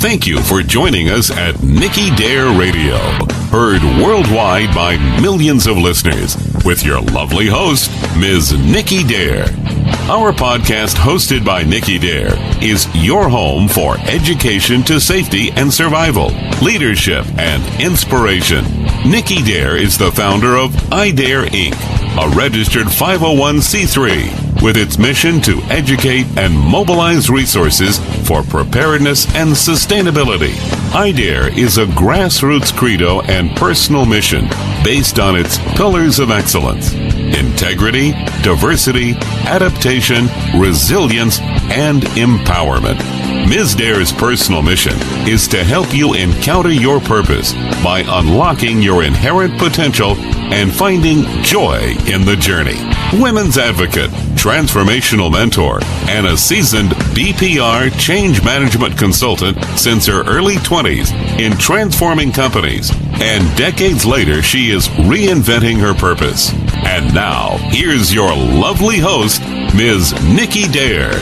Thank you for joining us at Nicky Dare Radio, heard worldwide by millions of listeners, with your lovely host, Ms. Nicky Dare. Our podcast, hosted by Nicky Dare, is your home for education to safety and survival, leadership and inspiration. Nicky Dare is the founder of iDare Inc., a registered 501c3 with its mission to educate and mobilize resources for preparedness and sustainability. iDare is a grassroots credo and personal mission based on its pillars of excellence: integrity, diversity, adaptation, resilience, and empowerment. Ms. Dare's personal mission is to help you encounter your purpose by unlocking your inherent potential and finding joy in the journey. Women's advocate, transformational mentor, and a seasoned BPR change management consultant since her early 20s in transforming companies. And decades later, she is reinventing her purpose. And now, here's your lovely host, Ms. Nicky Dare.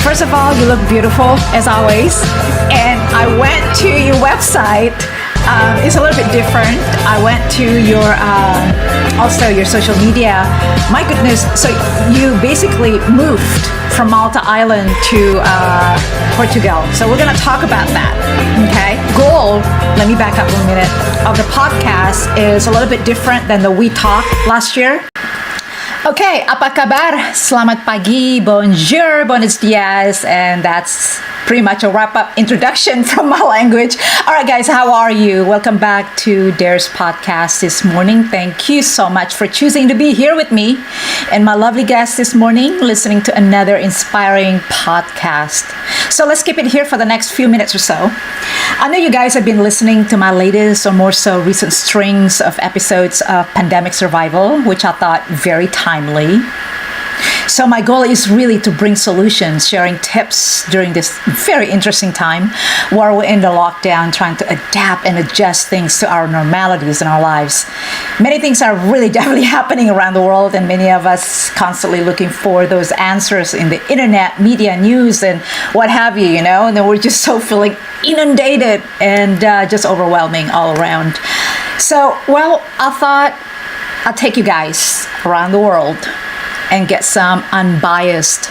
First of all, you look beautiful as always, and I went to your website. It's a little bit different. I went to your also your social media. My goodness, so you basically moved from Malta Island to Portugal. So we're gonna talk about that. Okay. Goal, let me back up a minute, of the podcast is a little bit different than the We Talk last year. Okay, apa kabar? Selamat pagi, bonjour, buenos dias, and that's pretty much a wrap-up introduction from my language. All right, guys, how are you? Welcome back to Dare's podcast this morning. Thank you so much for choosing to be here with me and my lovely guest this morning, listening to another inspiring podcast. So let's keep it here for the next few minutes or so. I know you guys have been listening to my latest, or more so recent strings of episodes of Pandemic Survival, which I thought very timely. So my goal is really to bring solutions, sharing tips during this very interesting time while we're in the lockdown, trying to adapt and adjust things to our normalities in our lives. Many things are really definitely happening around the world, and many of us constantly looking for those answers in the internet, media, news, and what have you, and then we're just so feeling inundated and just overwhelming all around. So, I thought I'll take you guys around the world and get some unbiased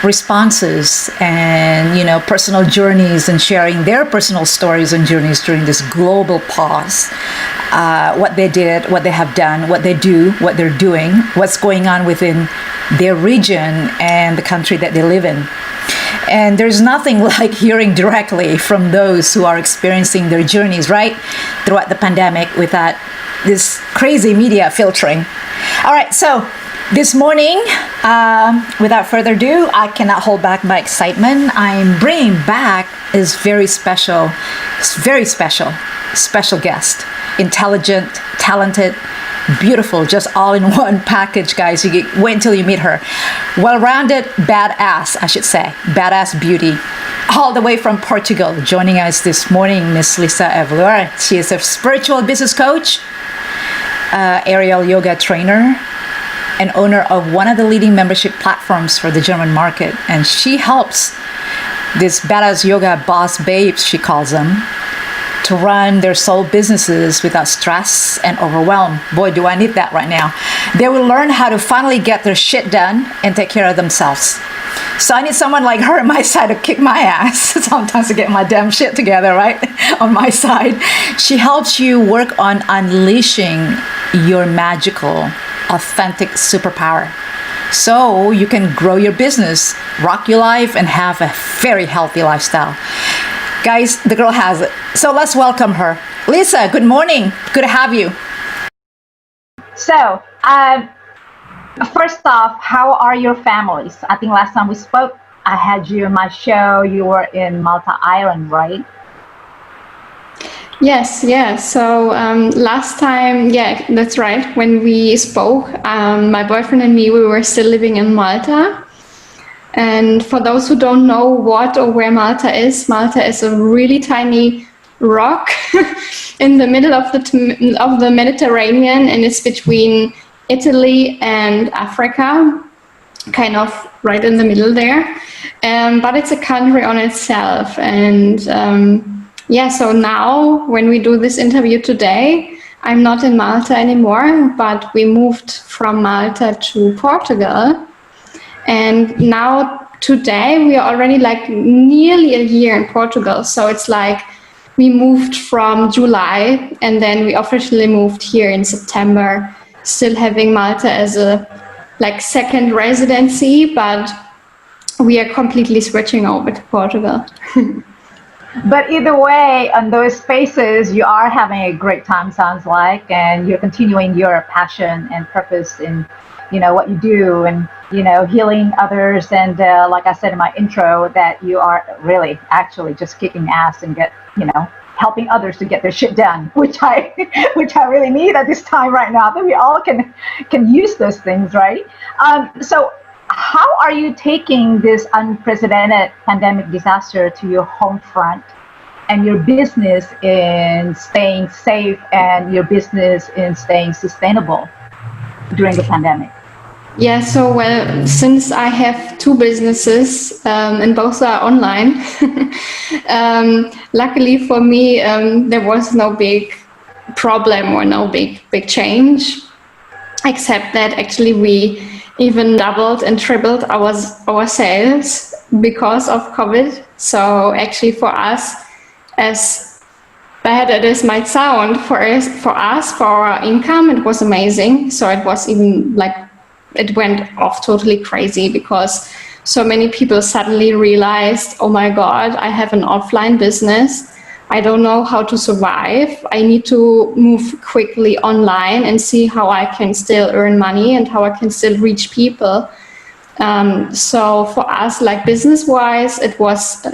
responses and, personal journeys, and sharing their personal stories and journeys during this global pause. What they did, what they have done, what they do, what they're doing, what's going on within their region and the country that they live in. And there's nothing like hearing directly from those who are experiencing their journeys, right, throughout the pandemic, without this crazy media filtering. All right, so this morning, without further ado, I cannot hold back my excitement. I'm bringing back this very special guest. Intelligent, talented, beautiful, just all in one package, guys. Wait until you meet her. Well-rounded, badass, I should say. Badass beauty. All the way from Portugal. Joining us this morning, Miss Lisa Évoluer. She is a spiritual business coach, aerial yoga trainer, and owner of one of the leading membership platforms for the German market. And she helps these badass yoga boss babes, she calls them, to run their soul businesses without stress and overwhelm. Boy, do I need that right now. They will learn how to finally get their shit done and take care of themselves. So I need someone like her on my side to kick my ass sometimes to get my damn shit together, right? On my side. She helps you work on unleashing your magical, authentic superpower, so you can grow your business, rock your life, and have a very healthy lifestyle. Guys, the girl has it. So let's welcome her. Lisa, good morning. Good to have you. So, first off, how are your families? I think last time we spoke, I had you on my show. You were in Malta Island, right? Yes, yeah. So last time, yeah, that's right. When we spoke, my boyfriend and me, we were still living in Malta. And for those who don't know what or where Malta is a really tiny rock in the middle of the Mediterranean, and it's between Italy and Africa, kind of right in the middle there. But it's a country on itself, and yeah. So now, when we do this interview today, I'm not in Malta anymore, but we moved from Malta to Portugal. And now today we are already like nearly a year in Portugal. So it's like we moved from July and then we officially moved here in September, still having Malta as a like second residency, but we are completely switching over to Portugal. But either way, on those spaces, you are having a great time, sounds like, and you're continuing your passion and purpose in, what you do, and, healing others. And like I said in my intro, that you are really actually just kicking ass and helping others to get their shit done, which I really need at this time right now, that we all can use those things, right? So how are you taking this unprecedented pandemic disaster to your home front and your business in staying safe and your business in staying sustainable during the pandemic? Yeah, so well, since I have two businesses and both are online, luckily for me, there was no big problem or no big change, except that actually we even doubled and tripled our sales because of COVID. So actually for us, as bad as this might sound, for our income, it was amazing. So it was even like, it went off totally crazy because so many people suddenly realized, oh my God, I have an offline business. I don't know how to survive. I need to move quickly online and see how I can still earn money and how I can still reach people. So for us, like business-wise, it was,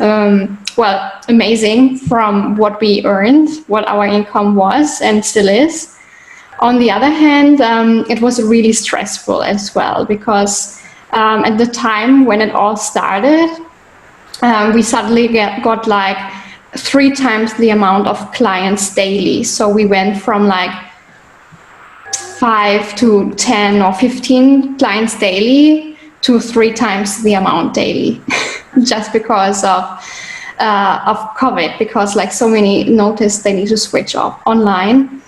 amazing from what we earned, what our income was and still is. On the other hand, it was really stressful as well because at the time when it all started, we suddenly got like 3 times the amount of clients daily. So we went from like 5 to 10 or 15 clients daily to 3 times the amount daily, just because of COVID, because like so many noticed they need to switch off online.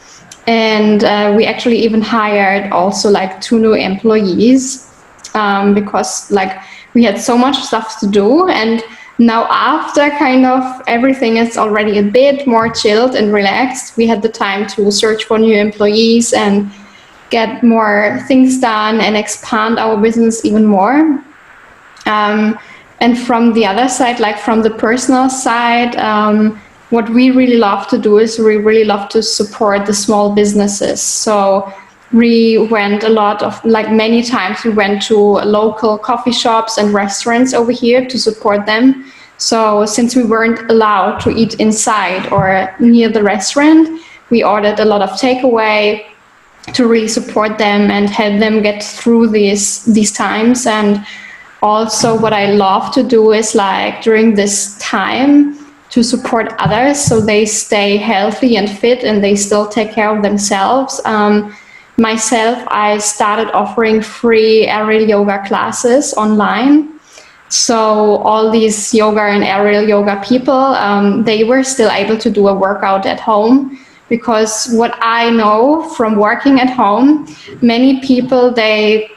And we actually even hired also like 2 new employees because like we had so much stuff to do. And now after kind of everything is already a bit more chilled and relaxed, we had the time to search for new employees and get more things done and expand our business even more. And from the other side, like from the personal side, what we really love to do is we really love to support the small businesses. So we went many times we went to local coffee shops and restaurants over here to support them. So since we weren't allowed to eat inside or near the restaurant, we ordered a lot of takeaway to really support them and help them get through these times. And also what I love to do is like during this time to support others so they stay healthy and fit and they still take care of themselves. Myself, I started offering free aerial yoga classes online. So all these yoga and aerial yoga people, they were still able to do a workout at home, because what I know from working at home, many people, they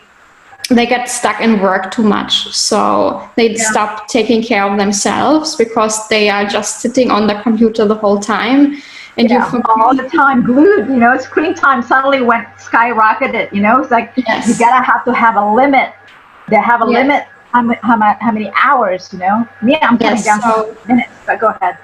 get stuck in work too much. So they stop taking care of themselves because they are just sitting on the computer the whole time. And all the time glued, screen time suddenly went skyrocketed, it's like you gotta have a limit. They have a limit how many hours, Me, I'm cutting down minutes, but go ahead.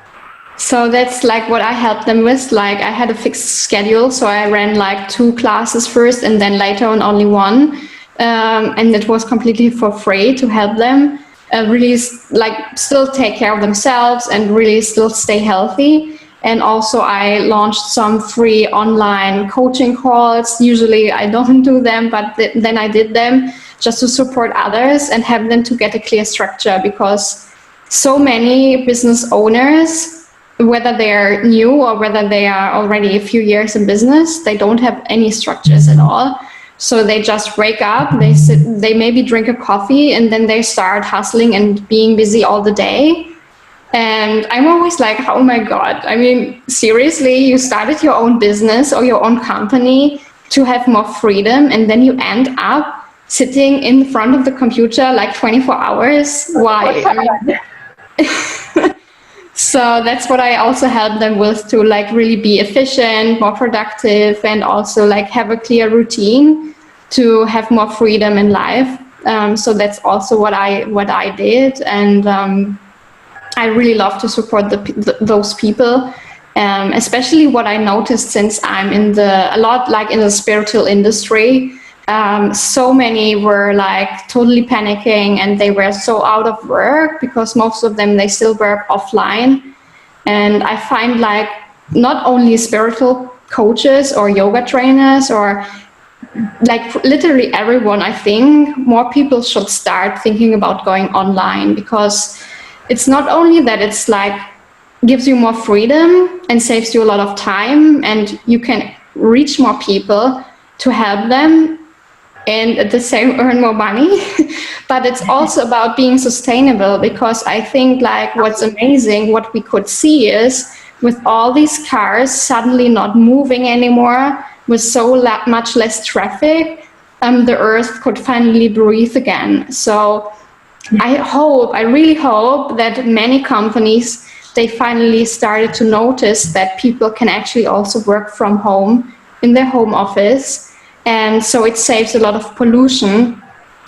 So that's like what I helped them with. Like I had a fixed schedule, so I ran like 2 classes first and then later on only 1. And it was completely for free to help them really like still take care of themselves and really still stay healthy. And also I launched some free online coaching calls. Usually I don't do them, but then I did them just to support others and have them to get a clear structure, because so many business owners, whether they're new or whether they are already a few years in business, they don't have any structures at all. So they just wake up, they maybe drink a coffee, and then they start hustling and being busy all the day. And I'm always like, oh my God, I mean, seriously, you started your own business or your own company to have more freedom, and then you end up sitting in front of the computer like 24 hours. Why? I mean, so that's what I also help them with, to like really be efficient, more productive, and also like have a clear routine to have more freedom in life. So that's also what I did. And I really love to support those people, especially what I noticed since I'm in the spiritual industry. So many were like totally panicking, and they were so out of work because most of them, they still work offline. And I find like not only spiritual coaches or yoga trainers, or like literally everyone, I think more people should start thinking about going online, because it's not only that it's like gives you more freedom and saves you a lot of time, and you can reach more people to help them and at the same earn more money, but it's also about being sustainable, because I think like what's amazing, what we could see is with all these cars suddenly not moving anymore, with so much less traffic, the earth could finally breathe again. So I really hope that many companies, they finally started to notice that people can actually also work from home in their home office. And so it saves a lot of pollution,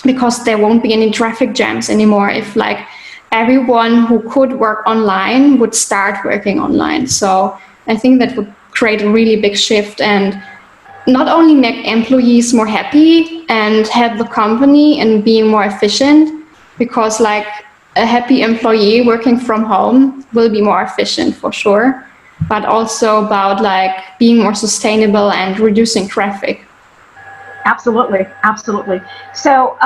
because there won't be any traffic jams anymore if like everyone who could work online would start working online. So I think that would create a really big shift, and not only make employees more happy and help the company and being more efficient, because like a happy employee working from home will be more efficient for sure, but also about like being more sustainable and reducing traffic. Absolutely, absolutely. So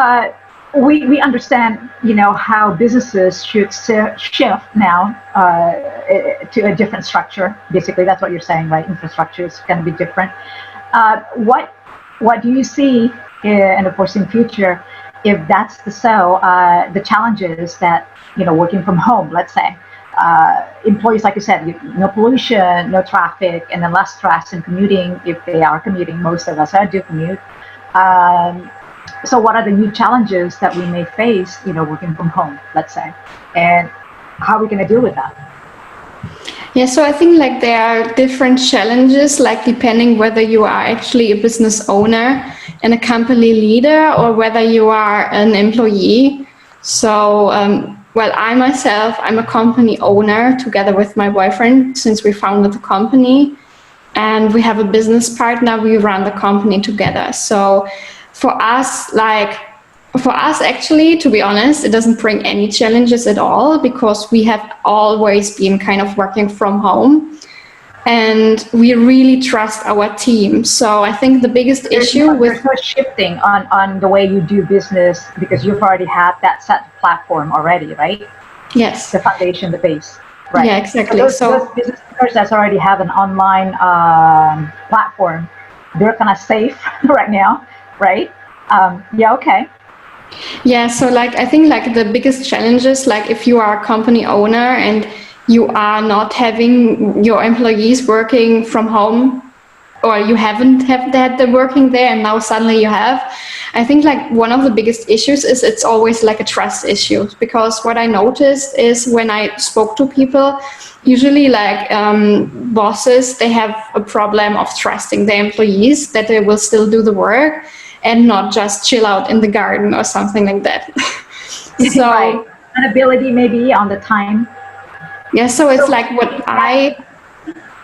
we understand, you know, how businesses should shift now to a different structure. Basically, that's what you're saying, right? Infrastructure is going to be different. What do you see in the foreseen future, if that's the challenges that, you know, working from home, let's say, employees, like you said, no pollution, no traffic, and then less stress in commuting, if they are commuting. Most of us do commute. So what are the new challenges that we may face, you know, working from home, let's say, and how are we going to deal with that? Yeah, so I think like there are different challenges, like depending whether you are actually a business owner and a company leader, or whether you are an employee. So, well, I'm a company owner together with my boyfriend since we founded the company, and we have a business partner. We run the company together. So for us, actually, to be honest, it doesn't bring any challenges at all, because we have always been kind of working from home, and we really trust our team. So I think the biggest issue with shifting on the way you do business, because you've already had that set platform already, right? Yes. The foundation, the base. Right. Yeah, exactly. Those business owners that already have an online platform, they're kind of safe right now, right? Yeah, okay. Yeah, so like I think like the biggest challenges, like if you are a company owner and you are not having your employees working from home, or you haven't had them working there and now suddenly you have, I think like one of the biggest issues is it's always like a trust issue, because what I noticed is when I spoke to people, usually like bosses, they have a problem of trusting their employees that they will still do the work and not just chill out in the garden or something like that. So right. An ability maybe on the time. Yeah, so it's like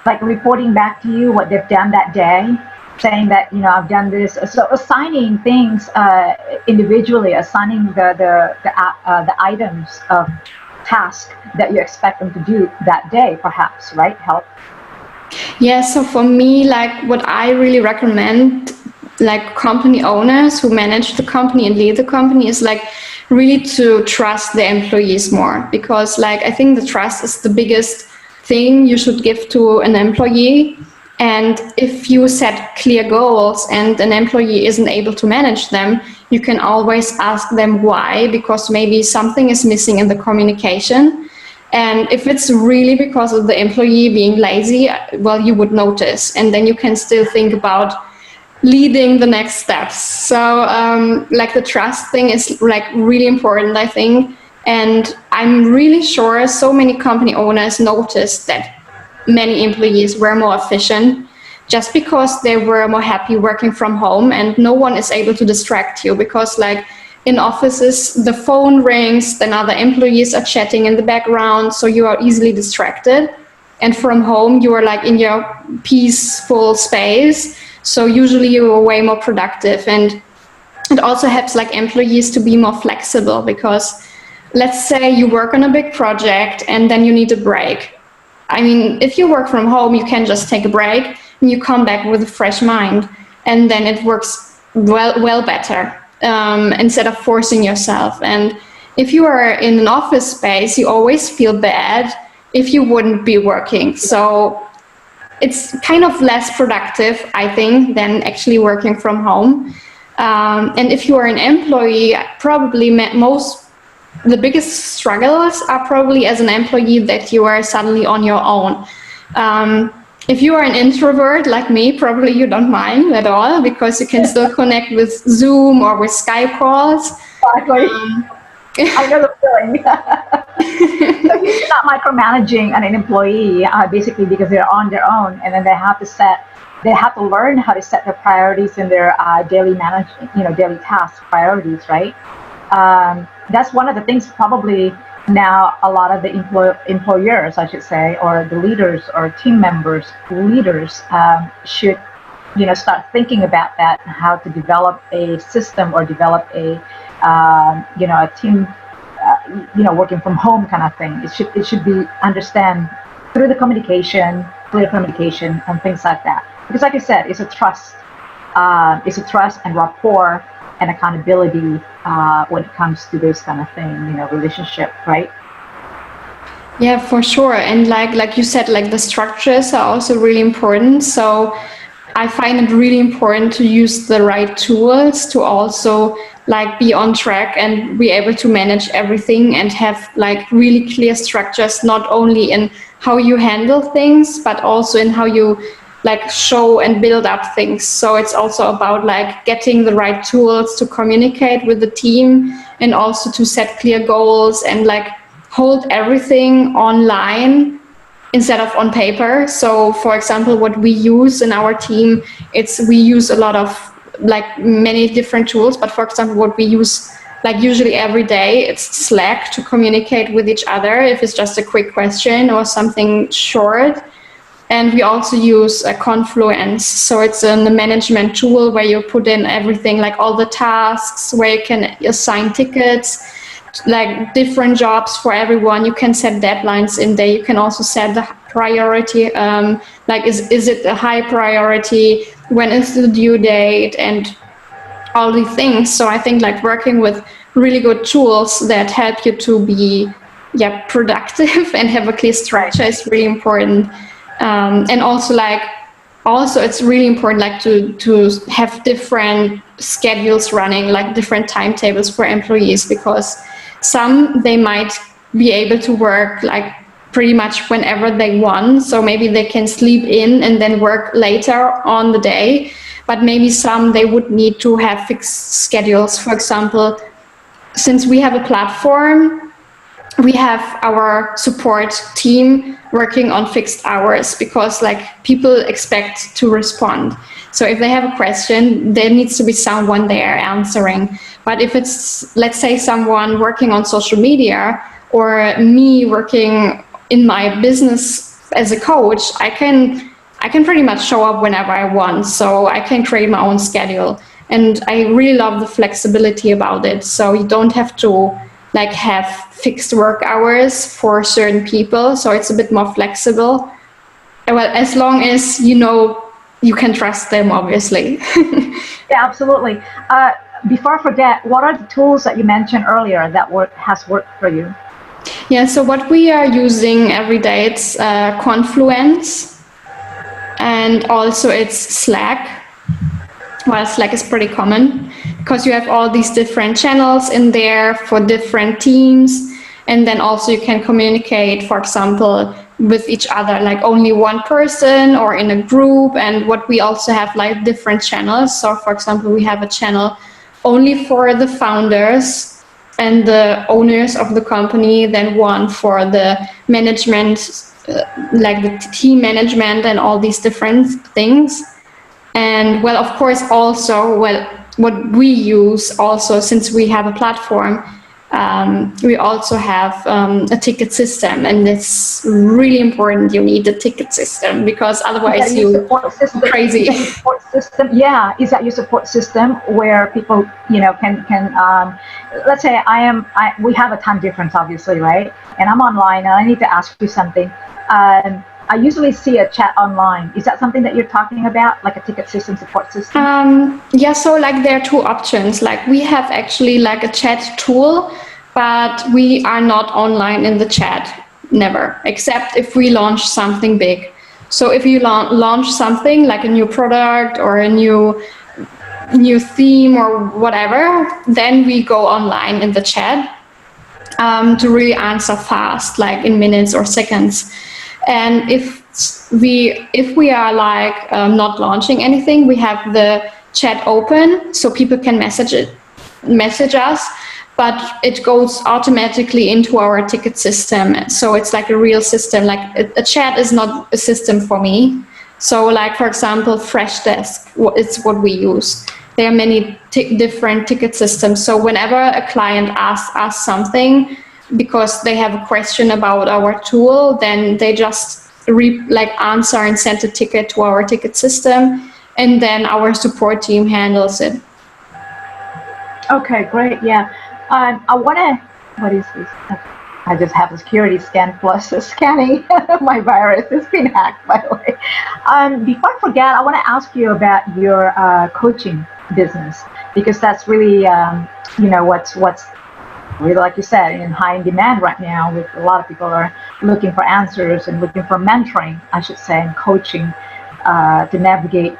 like reporting back to you what they've done that day, saying that, you know, I've done this. So assigning things individually, assigning the items of task that you expect them to do that day, perhaps, right? Help. Yeah, so for me, like what I really recommend, like company owners who manage the company and lead the company, is like really to trust the employees more, because like I think the trust is the biggest thing you should give to an employee. And if you set clear goals and an employee isn't able to manage them, you can always ask them why, because maybe something is missing in the communication. And if it's really because of the employee being lazy, well, you would notice, and then you can still think about leading the next steps. So like the trust thing is like really important, I think. And I'm really sure so many company owners noticed that many employees were more efficient just because they were more happy working from home, and no one is able to distract you, because like in offices, the phone rings, then other employees are chatting in the background, so you are easily distracted. And from home, you are like in your peaceful space, so usually you are way more productive. And it also helps like employees to be more flexible, because let's say you work on a big project and then you need a break. I mean, if you work from home, you can just take a break and you come back with a fresh mind, and then it works well better. Instead of forcing yourself. And if you are in an office space, you always feel bad if you wouldn't be working. So it's kind of less productive, I think, than actually working from home. And if you are an employee, probably the biggest struggles are probably as an employee that you are suddenly on your own. If you are an introvert like me, probably you don't mind at all, because you can still connect with Zoom or with Skype calls. Exactly. I know the feeling. So you're not micromanaging an employee, basically, because they're on their own, and then they have to learn how to set their priorities in their daily task priorities, right? That's one of the things probably now a lot of the employers, I should say, or the leaders or team members, leaders should, start thinking about that, how to develop a system or develop a team, working from home kind of thing. It should be understand through the communication, clear communication, and things like that. Because, like I said, it's a trust and rapport and accountability when it comes to this kind of thing, relationship, right? Yeah, for sure. And like you said, like the structures are also really important. So I find it really important to use the right tools to also like be on track and be able to manage everything and have like really clear structures, not only in how you handle things, but also in how you like show and build up things. So it's also about like getting the right tools to communicate with the team, and also to set clear goals and like hold everything online instead of on paper. So for example, what we use in our team, we use a lot of like many different tools, but for example, what we use like usually every day, it's Slack to communicate with each other if it's just a quick question or something short. And we also use Confluence. So it's a management tool where you put in everything, like all the tasks, where you can assign tickets, like different jobs for everyone. You can set deadlines in there. You can also set the priority, like is it a high priority, when is the due date, and all these things. So I think like working with really good tools that help you to be productive and have a clear structure is really important. And also it's really important like to have different schedules running, like different timetables for employees, because they might be able to work like pretty much whenever they want. So maybe they can sleep in and then work later on the day, but maybe they would need to have fixed schedules. For example, since we have a platform, we have our support team working on fixed hours, because like people expect to respond. So if they have a question, there needs to be someone there answering. But if it's, let's say, someone working on social media, or me working in my business as a coach, I can pretty much show up whenever I want. So I can create my own schedule. And I really love the flexibility about it. So you don't have to like have fixed work hours for certain people, so it's a bit more flexible. Well, as long as you can trust them, obviously. Yeah, absolutely. Before I forget, what are the tools that you mentioned earlier that has worked for you? Yeah, so what we are using every day, it's Confluence, and also it's Slack. Well, Slack is pretty common because you have all these different channels in there for different teams, and then also you can communicate, for example, with each other, like only one person or in a group. And what we also have, like, different channels. So for example, we have a channel only for the founders and the owners of the company, then one for the management, like the team management and all these different things. And well, of course, also, well, what we use also, since we have a platform, we also have a ticket system, and it's really important. You need a ticket system because otherwise you're crazy. Support system, yeah. Is that your support system where people, can let's say we have a time difference, obviously, right? And I'm online and I need to ask you something. I usually see a chat online. Is that something that you're talking about, like a ticket system, support system? Yeah, so like there are two options. Like we have actually like a chat tool, but we are not online in the chat, never, except if we launch something big. So if you launch something like a new product or a new theme or whatever, then we go online in the chat to really answer fast, like in minutes or seconds. And if we are like not launching anything, we have the chat open so people can message us, but it goes automatically into our ticket system. So it's like a real system. Like a chat is not a system for me. So like, for example, Freshdesk, it's what we use. There are many different ticket systems. So whenever a client asks us something, because they have a question about our tool, then they just answer and send a ticket to our ticket system, and then our support team handles it. Okay, great. Yeah. I want to, what is this? I just have a security scan plus scanning my virus. It's been hacked, by the way. Before I forget, I want to ask you about your coaching business, because that's really, what's really, like you said, in high demand right now. With a lot of people are looking for answers and looking for mentoring, I should say, and coaching to navigate,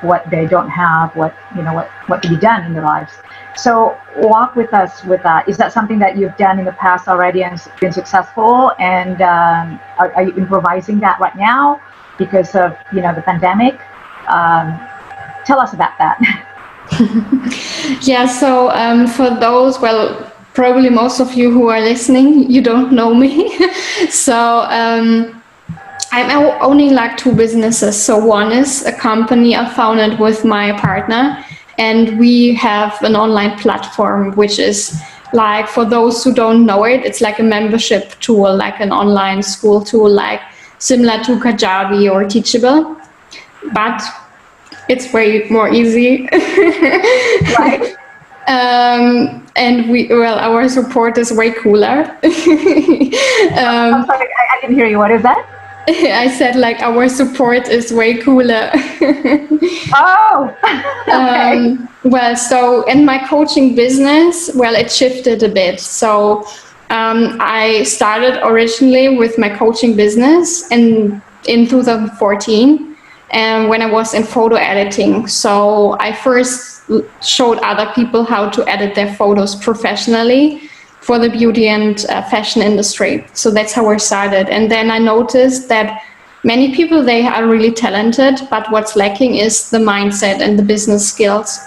what they don't have, what can be done in their lives. So walk with us with that. Is that something that you've done in the past already and been successful? And are you improvising that right now because of the pandemic? Tell us about that. Yeah. So for those, well, probably most of you who are listening, you don't know me. So I'm owning like two businesses. So one is a company I founded with my partner, and we have an online platform, which is like, for those who don't know it, it's like a membership tool, like an online school tool, like similar to Kajabi or Teachable, but it's way more easy. Right. And our support is way cooler. I'm sorry, I didn't hear you. What is that? I said, like, our support is way cooler. Oh, okay. Well, so in my coaching business, well, it shifted a bit. So I started originally with my coaching business in 2014, and when I was in photo editing. So I first showed other people how to edit their photos professionally for the beauty and fashion industry. So that's how I started. And then I noticed that many people, they are really talented, but what's lacking is the mindset and the business skills.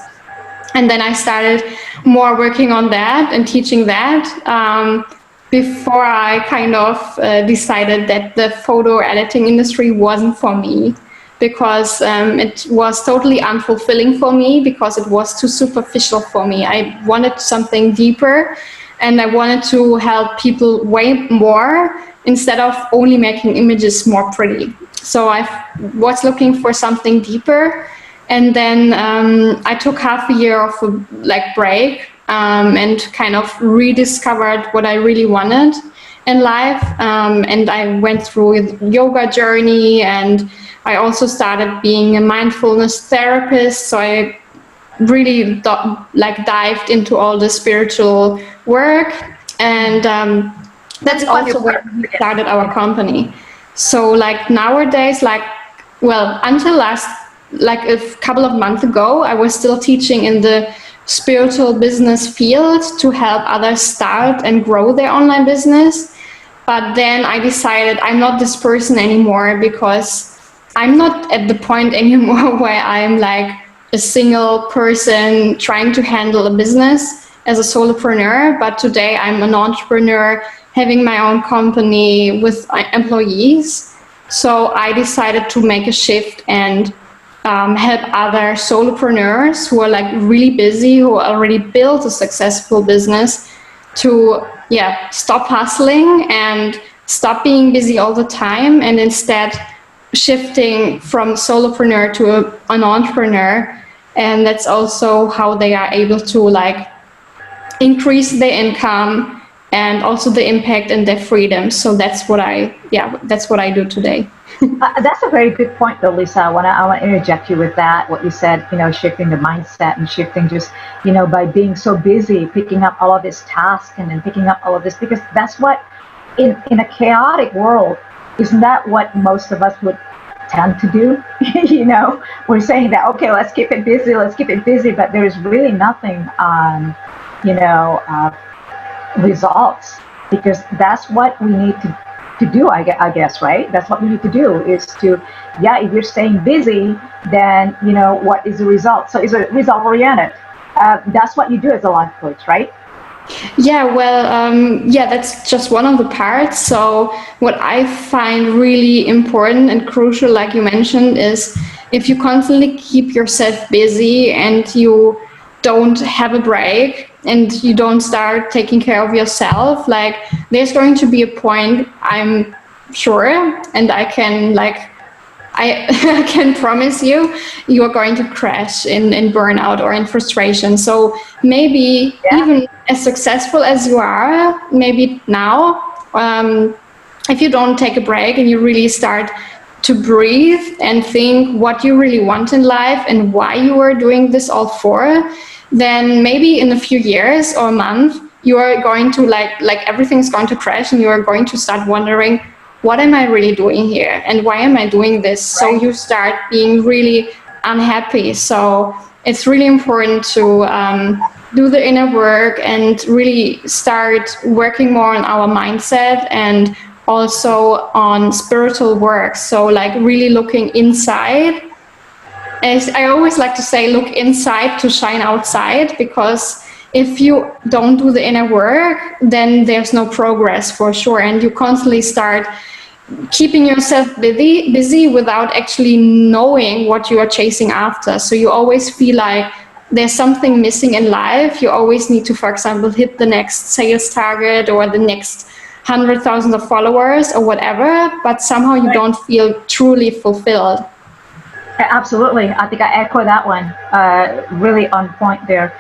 And then I started more working on that and teaching that before I kind of decided that the photo editing industry wasn't for me, because it was totally unfulfilling for me, because it was too superficial for me. I wanted something deeper, and I wanted to help people way more instead of only making images more pretty. So I was looking for something deeper. And then I took half a year of a break and kind of rediscovered what I really wanted in life. And I went through a yoga journey, and I also started being a mindfulness therapist. So I really dived into all the spiritual work, and that's also where we started our company. So like nowadays, until a couple of months ago, I was still teaching in the spiritual business field to help others start and grow their online business. But then I decided I'm not this person anymore, because I'm not at the point anymore where I'm like a single person trying to handle a business as a solopreneur. But today I'm an entrepreneur having my own company with employees. So I decided to make a shift and help other solopreneurs who are like really busy, who already built a successful business, to stop hustling and stop being busy all the time, and instead shifting from solopreneur to an entrepreneur. And that's also how they are able to like increase their income and also the impact and their freedom. So that's what I do today. That's a very good point, though, Lisa. I want to interject you with that. What you said, shifting the mindset and shifting just, by being so busy, picking up all of this tasks and then picking up all of this, because that's what, in a chaotic world, isn't that what most of us would tend to do? We're saying that, okay, let's keep it busy, but there is really nothing on, results, because that's what we need to do, I guess, right? That's what we need to do, is to, if you're staying busy, then, what is the result? So it's a result oriented. That's what you do as a life coach, right? That's just one of the parts. So what I find really important and crucial, like you mentioned, is if you constantly keep yourself busy and you don't have a break and you don't start taking care of yourself, like there's going to be a point, I'm sure, and I can I can promise you are going to crash in burnout or in frustration. So maybe even as successful as you are, maybe now, if you don't take a break and you really start to breathe and think what you really want in life and why you are doing this all for, then maybe in a few years or a month, you are going to like everything's going to crash, and you are going to start wondering, what am I really doing here? And why am I doing this? Right. So you start being really unhappy. So it's really important to do the inner work and really start working more on our mindset and also on spiritual work. So like really looking inside. As I always like to say, look inside to shine outside, because if you don't do the inner work, then there's no progress for sure. And you constantly start keeping yourself busy without actually knowing what you are chasing after. So you always feel like there's something missing in life. You always need to, for example, hit the next sales target or the next 100,000 of followers or whatever, but somehow you don't feel truly fulfilled. Absolutely. I think I echo that one. Really on point there.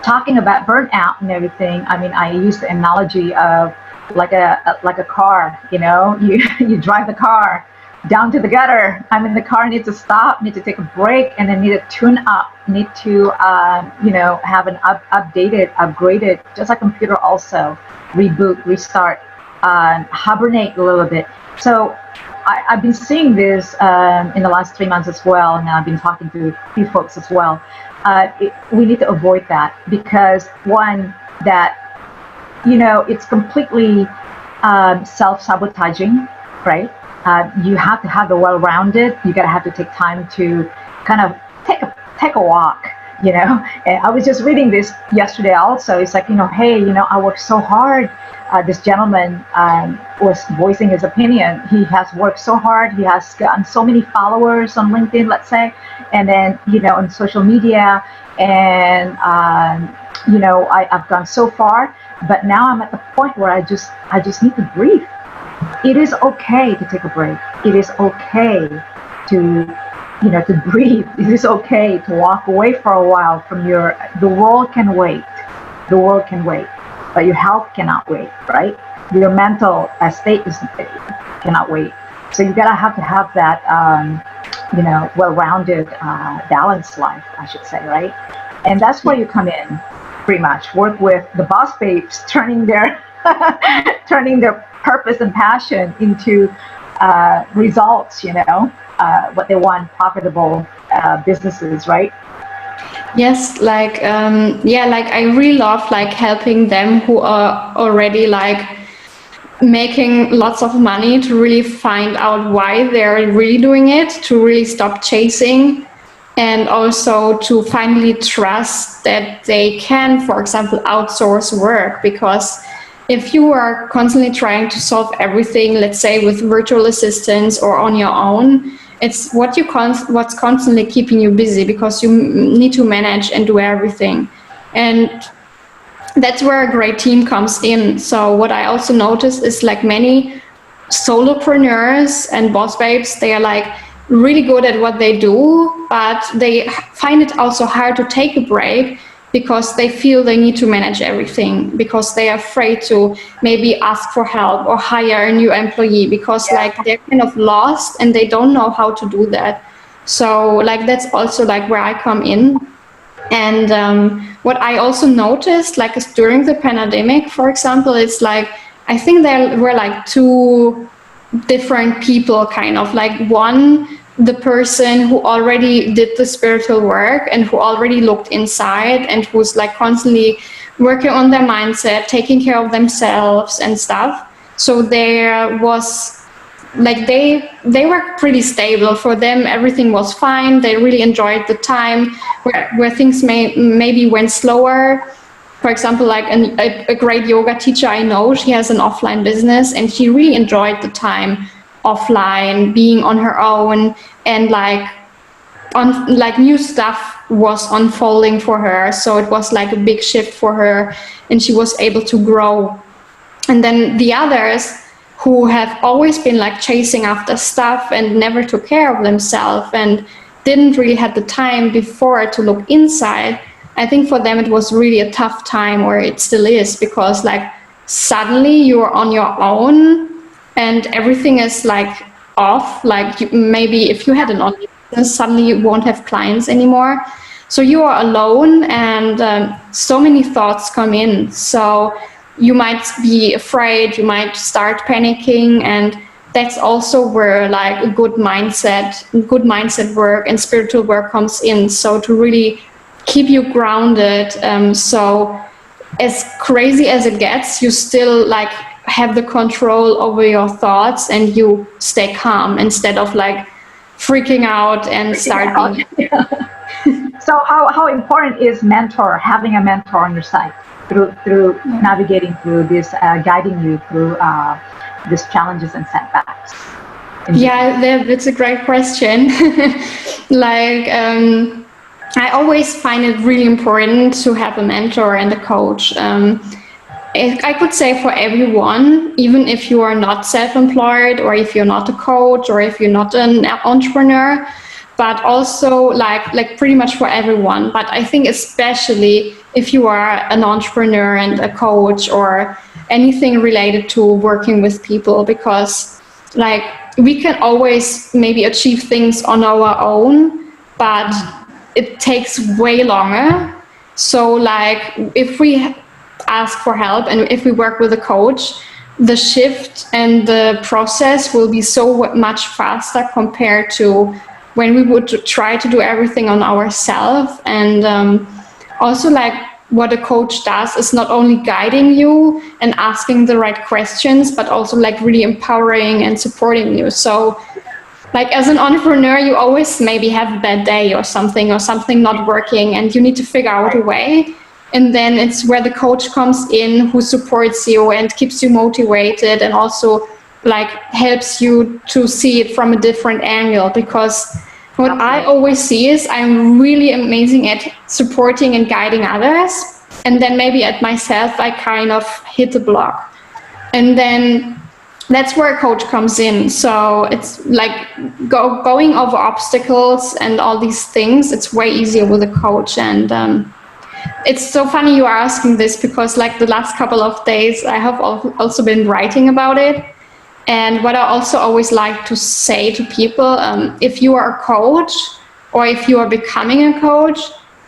Talking about burnout and everything, I mean, I use the analogy of like a car, you drive the car down to the gutter. I mean, the car needs to stop, need to take a break, and then need to tune up, need to, have an upgraded, just like computer also, reboot, restart, hibernate a little bit. So I've been seeing this in the last 3 months as well, and I've been talking to a few folks as well. We need to avoid that, because one, that it's completely self-sabotaging, right? You have to have the well-rounded. You gotta have to take time to kind of take a walk, And I was just reading this yesterday also. It's like, hey, I worked so hard. This gentleman was voicing his opinion. He has worked so hard. He has gotten so many followers on LinkedIn, let's say, and then, on social media. And, I've gone so far, but now I'm at the point where I just need to breathe. It is okay to take a break. It is okay to to breathe. It is okay to walk away for a while from the world can wait. The world can wait, but your health cannot wait, right? Your mental state cannot wait. So you gotta have to have that, well-rounded, balanced life, I should say, right? And that's where you come in, pretty much. Work with the boss babes, turning their purpose and passion into results. What they want, profitable businesses, right? Yes, like I really love like helping them who are already like making lots of money to really find out why they're really doing it, to really stop chasing, and also to finally trust that they can, for example, outsource work. Because if you are constantly trying to solve everything, let's say with virtual assistants or on your own, it's what's constantly keeping you busy, because you need to manage and do everything. And that's where a great team comes in. So what I also noticed is like many solopreneurs and boss babes, they are like really good at what they do, but they find it also hard to take a break because they feel they need to manage everything, because they are afraid to maybe ask for help or hire a new employee, because like they're kind of lost and they don't know how to do that. So like that's also like where I come in. And what I also noticed, like is during the pandemic, for example, it's like I think there were like two different people, kind of like one, the person who already did the spiritual work and who already looked inside and who's like constantly working on their mindset, taking care of themselves and stuff. So there was like they were pretty stable. For them everything was fine. They really enjoyed the time where things maybe went slower. For example, like a great yoga teacher I know, she has an offline business and she really enjoyed the time offline, being on her own, and like new stuff was unfolding for her. So it was like a big shift for her and she was able to grow. And then the others who have always been like chasing after stuff and never took care of themselves and didn't really have the time before to look inside, I think for them it was really a tough time, or it still is, because like suddenly you're on your own and everything is like off. Like maybe if you had an online business, suddenly you won't have clients anymore. So you are alone, and so many thoughts come in. So you might be afraid, you might start panicking, and that's also where like a good mindset work and spiritual work comes in. So to really keep you grounded. So as crazy as it gets, you still like have the control over your thoughts and you stay calm instead of like freaking out and starting. So how important is having a mentor on your side through navigating through this, guiding you through these challenges and setbacks? That's a great question. Like I always find it really important to have a mentor and a coach. I could say for everyone, even if you are not self-employed, or if you're not a coach, or if you're not an entrepreneur, but also like pretty much for everyone. But I think especially if you are an entrepreneur and a coach or anything related to working with people, because like we can always maybe achieve things on our own, but it takes way longer. So like if we ask for help and if we work with a coach, the shift and the process will be so much faster compared to when we would try to do everything on ourselves. And also like what a coach does is not only guiding you and asking the right questions, but also like really empowering and supporting you. So like as an entrepreneur, you always maybe have a bad day or something not working, and you need to figure out a way. And then it's where the coach comes in, who supports you and keeps you motivated, and also like helps you to see it from a different angle. Because what I always see is I'm really amazing at supporting and guiding others, and then maybe at myself I kind of hit the block. And then that's where a coach comes in. So it's like going over obstacles and all these things. It's way easier with a coach. And it's so funny you are asking this, because like the last couple of days, I have also been writing about it. And what I also always like to say to people, if you are a coach, or if you are becoming a coach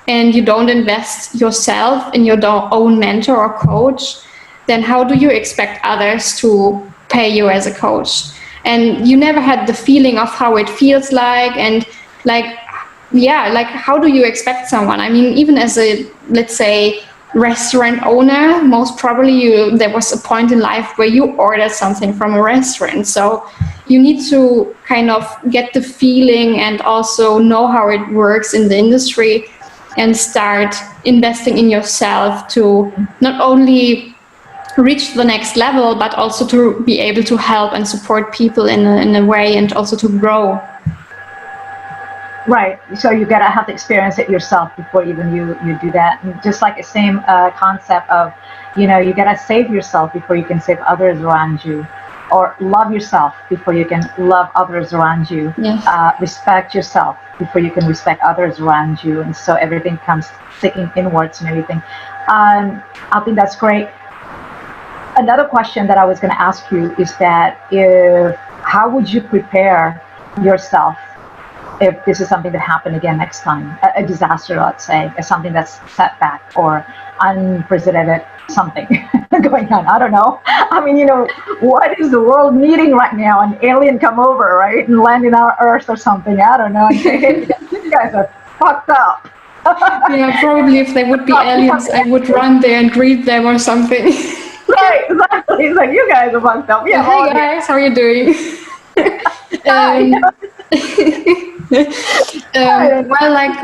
and you don't invest yourself in your own mentor or coach, then how do you expect others to pay you as a coach? And you never had the feeling of how it feels like, and like, yeah, like how do you expect someone? I mean, even as a, let's say, restaurant owner, most probably there was a point in life where you ordered something from a restaurant. So you need to kind of get the feeling and also know how it works in the industry, and start investing in yourself to not only reach the next level, but also to be able to help and support people in a way, and also to grow. Right. So you gotta have to experience it yourself before even you do that. And just like the same concept of, you gotta save yourself before you can save others around you, or love yourself before you can love others around you. Yes. Respect yourself before you can respect others around you. And so everything comes sticking inwards and everything. I think that's great. Another question that I was going to ask you is that how would you prepare yourself if this is something that happened again next time, a disaster, let's say, or something that's setback or unprecedented something going on? I don't know. I mean, what is the world needing right now? An alien come over, right, and land in our Earth or something. I don't know. And say, hey, you guys are fucked up. Yeah, probably if they would be aliens, I would run there and greet them or something. Right, exactly. It's like, you guys are fucked up. Yeah. Hey guys, how are you doing? Well, like,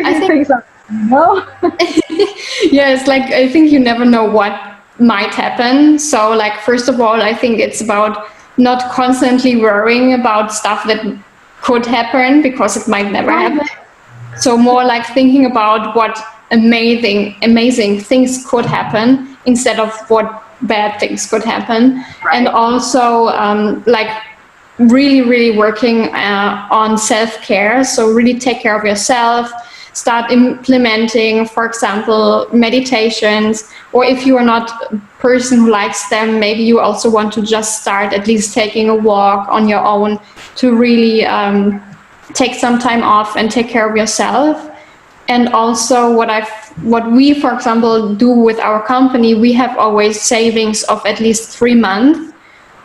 I think, yeah, it's like, I think you never know what might happen. So, like, first of all, I think it's about not constantly worrying about stuff that could happen, because it might never happen. So more like thinking about what amazing things could happen instead of what bad things could happen. Right. And also like really working on self-care. So really take care of yourself, start implementing, for example, meditations, or if you are not a person who likes them, maybe you also want to just start at least taking a walk on your own to really take some time off and take care of yourself. And also what we, for example, do with our company, we have always savings of at least 3 months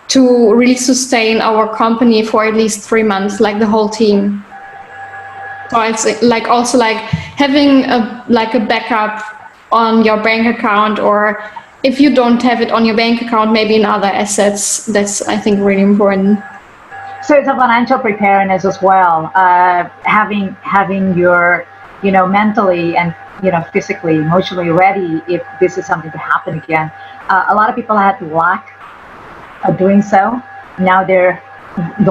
to really sustain our company for at least 3 months, like the whole team. So it's like also like having a backup on your bank account, or if you don't have it on your bank account, maybe in other assets. That's, I think, really important. So it's a financial preparedness as well. Having your, mentally and, physically, emotionally ready if this is something to happen again. A lot of people had lack of doing so. Now the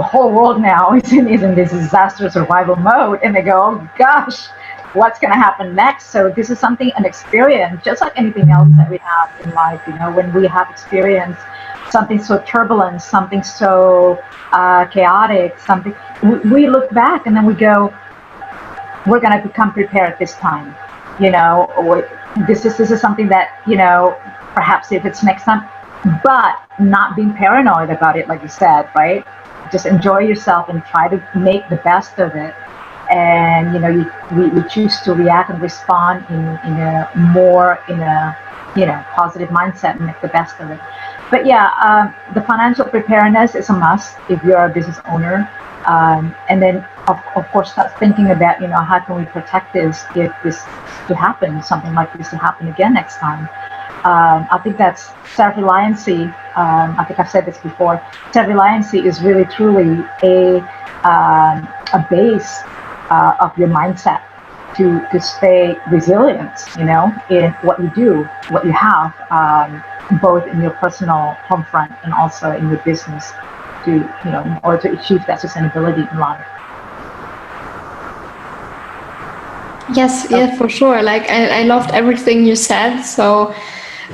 whole world now is in this disaster survival mode, and they go, oh gosh, what's going to happen next? So this is an experience, just like anything else that we have in life. When we have experienced something so turbulent, something so chaotic, something, we look back and then we go, we're going to become prepared this time. This is something that, perhaps if it's next time, but not being paranoid about it, like you said, right? Just enjoy yourself and try to make the best of it. And, we choose to react and respond in a positive mindset and make the best of it. But yeah, the financial preparedness is a must if you're a business owner. And then, of course, start thinking about, how can we protect this if this to happen, something like this to happen again next time. I think that's self-reliancy. I think I've said this before. Self-reliancy is really, truly a base of your mindset to stay resilient, in what you do, what you have, both in your personal home front and also in your business, or to achieve that sustainability in life. Yes, yeah, for sure. Like I loved everything you said. So,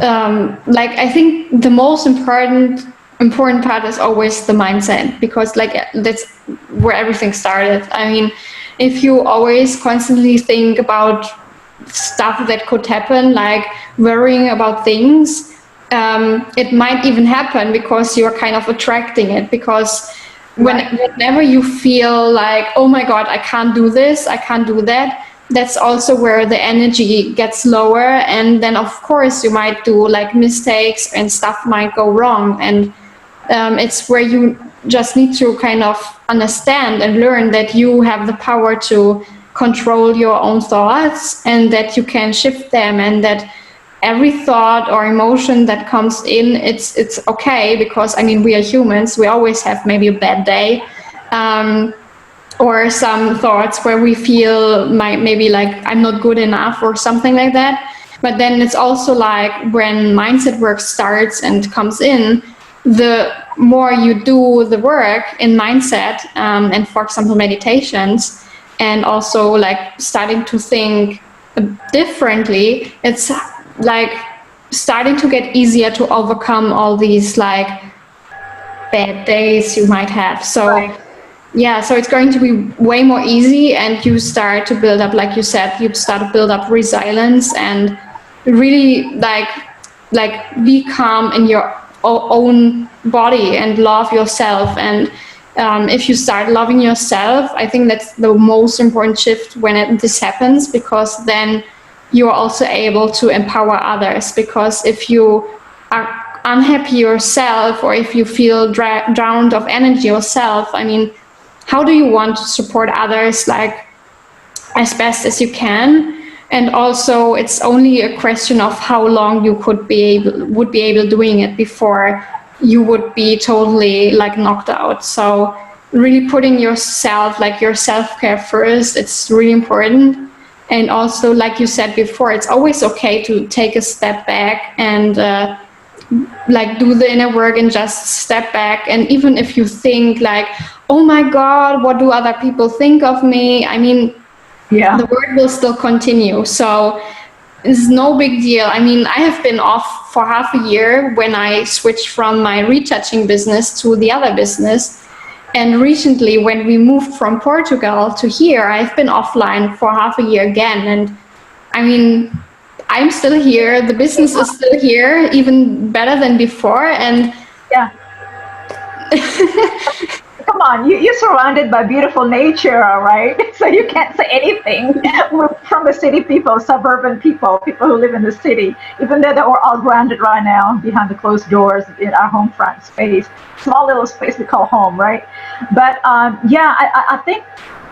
I think the most important important part is always the mindset, because like that's where everything started. I mean, if you always constantly think about stuff that could happen, like worrying about things, it might even happen because you're kind of attracting it. Because whenever you feel like, oh my God, I can't do this, I can't do that, that's also where the energy gets lower. And then of course you might do like mistakes and stuff might go wrong. And it's where you just need to kind of understand and learn that you have the power to control your own thoughts, and that you can shift them, and that every thought or emotion that comes in, it's okay, because I mean, we are humans, we always have maybe a bad day, or some thoughts where we feel maybe like I'm not good enough or something like that. But then it's also like when mindset work starts and comes in, the more you do the work in mindset, and for example meditations, and also like starting to think differently, it's like starting to get easier to overcome all these like bad days you might have. So yeah, so it's going to be way more easy, and you start to build up, like you said, you start to build up resilience, and really like be calm in your own body and love yourself. And if you start loving yourself, I think that's the most important shift when this happens, because then you're also able to empower others. Because if you are unhappy yourself, or if you feel drowned of energy yourself, I mean, how do you want to support others like as best as you can? And also it's only a question of how long you would be able doing it before you would be totally like knocked out. So really putting yourself, like your self-care first, it's really important. And also, like you said before, it's always okay to take a step back and like do the inner work and just step back. And even if you think like, oh my God, what do other people think of me? I mean, the work will still continue. So it's no big deal. I mean, I have been off for half a year when I switched from my retouching business to the other business. And recently, when we moved from Portugal to here, I've been offline for half a year again. And I mean, I'm still here. The business is still here, even better than before. And yeah. Come on, you're surrounded by beautiful nature, right? So you can't say anything from the city people, suburban people who live in the city, even though we're all grounded right now behind the closed doors in our home front space, small little space we call home, right? But I think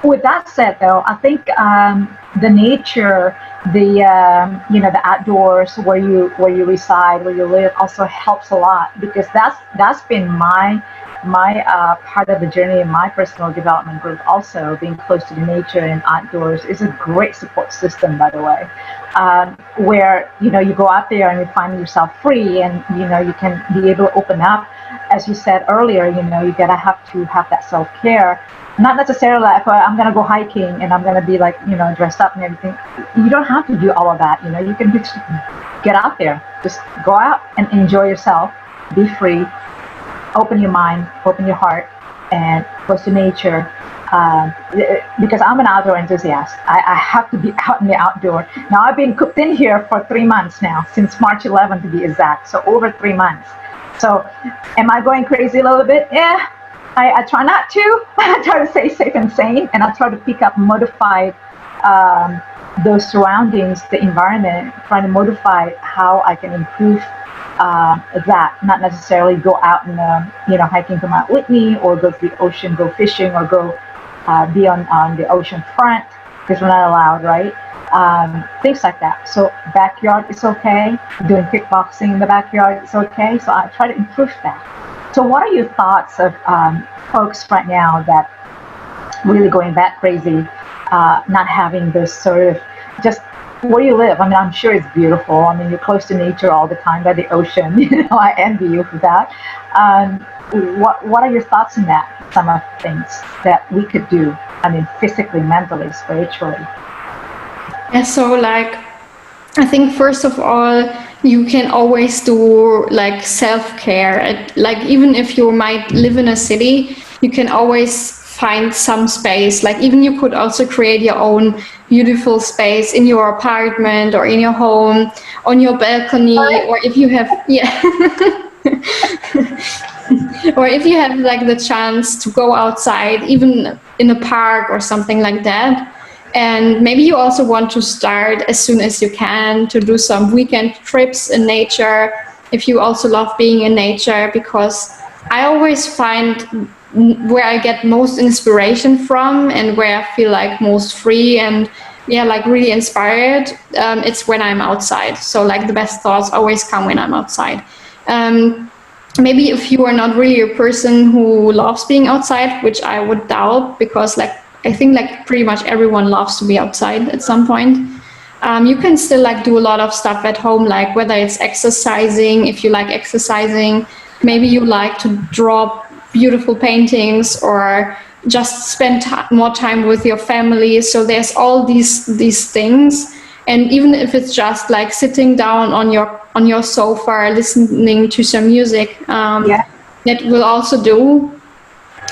with that said, though, I think the nature, the outdoors where you reside, where you live, also helps a lot, because that's been my part of the journey in my personal development growth. Also, being close to the nature and outdoors is a great support system, by the way, where you go out there and you find yourself free, and you can be able to open up. As you said earlier, you gotta have to have that self-care. Not necessarily like, I'm gonna go hiking and I'm gonna be like dressed up and everything. You don't have to do all of that. You can just get out there, just go out and enjoy yourself, be free. Open your mind, open your heart, and close to nature. Because I'm an outdoor enthusiast. I have to be out in the outdoor. Now, I've been cooped in here for 3 months now, since March 11th to be exact, so over 3 months. So, am I going crazy a little bit? Yeah, I try not to. I try to stay safe and sane, and I try to pick up, modify those surroundings, the environment, trying to modify how I can improve that, not necessarily go out and hiking to Mount Whitney, or go to the ocean, go fishing, or go be on the ocean front, because we're not allowed, right? Things like that. So backyard is okay. Doing kickboxing in the backyard is okay. So I try to improve that. So what are your thoughts of folks right now that really going that crazy, not having those sort of just where you live? I mean, I'm sure it's beautiful. I mean, you're close to nature all the time, by the ocean. I envy you for that. What are your thoughts on that? Some of the things that we could do. I mean, physically, mentally, spiritually. Yeah. So, like, I think first of all, you can always do like self-care. Like even if you might live in a city, you can always find some space. Like even you could also create your own beautiful space in your apartment or in your home, on your balcony, or if you have, or if you have like the chance to go outside, even in a park or something like that. And maybe you also want to start as soon as you can to do some weekend trips in nature, if you also love being in nature, because I always find where I get most inspiration from and where I feel like most free and like really inspired, it's when I'm outside. So like the best thoughts always come when I'm outside. Maybe if you are not really a person who loves being outside, which I would doubt, because like I think like pretty much everyone loves to be outside at some point. You can still like do a lot of stuff at home, like whether it's exercising, if you like exercising, maybe you like to draw beautiful paintings or just spend more time with your family. So there's all these things. And even if it's just like sitting down on your sofa, listening to some music, that will also do.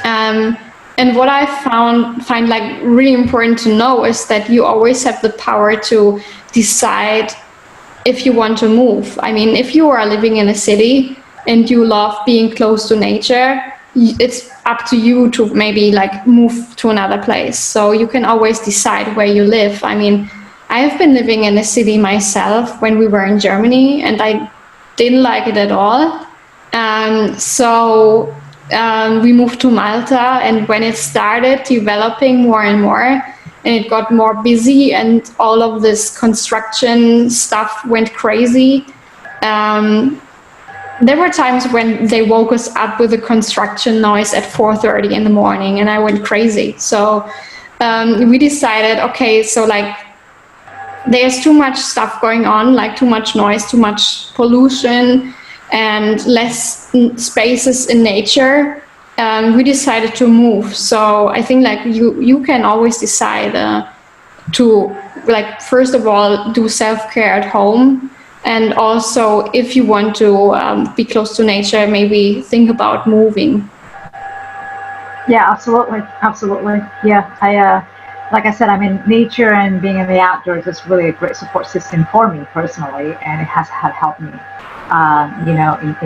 And what I find like really important to know is that you always have the power to decide if you want to move. I mean, if you are living in a city and you love being close to nature, it's up to you to maybe like move to another place. So you can always decide where you live. I mean, I have been living in a city myself when we were in Germany, and I didn't like it at all. So we moved to Malta, and when it started developing more and more, and it got more busy, and all of this construction stuff went crazy, there were times when they woke us up with a construction noise at 4:30 in the morning, and I went crazy. So we decided, okay, so like there's too much stuff going on, like too much noise, too much pollution, and less spaces in nature. We decided to move. So I think like you can always decide to like, first of all, do self-care at home. And also, if you want to be close to nature, maybe think about moving. Yeah, absolutely. Yeah, like I said, I mean, nature and being in the outdoors is really a great support system for me personally, and it has helped me,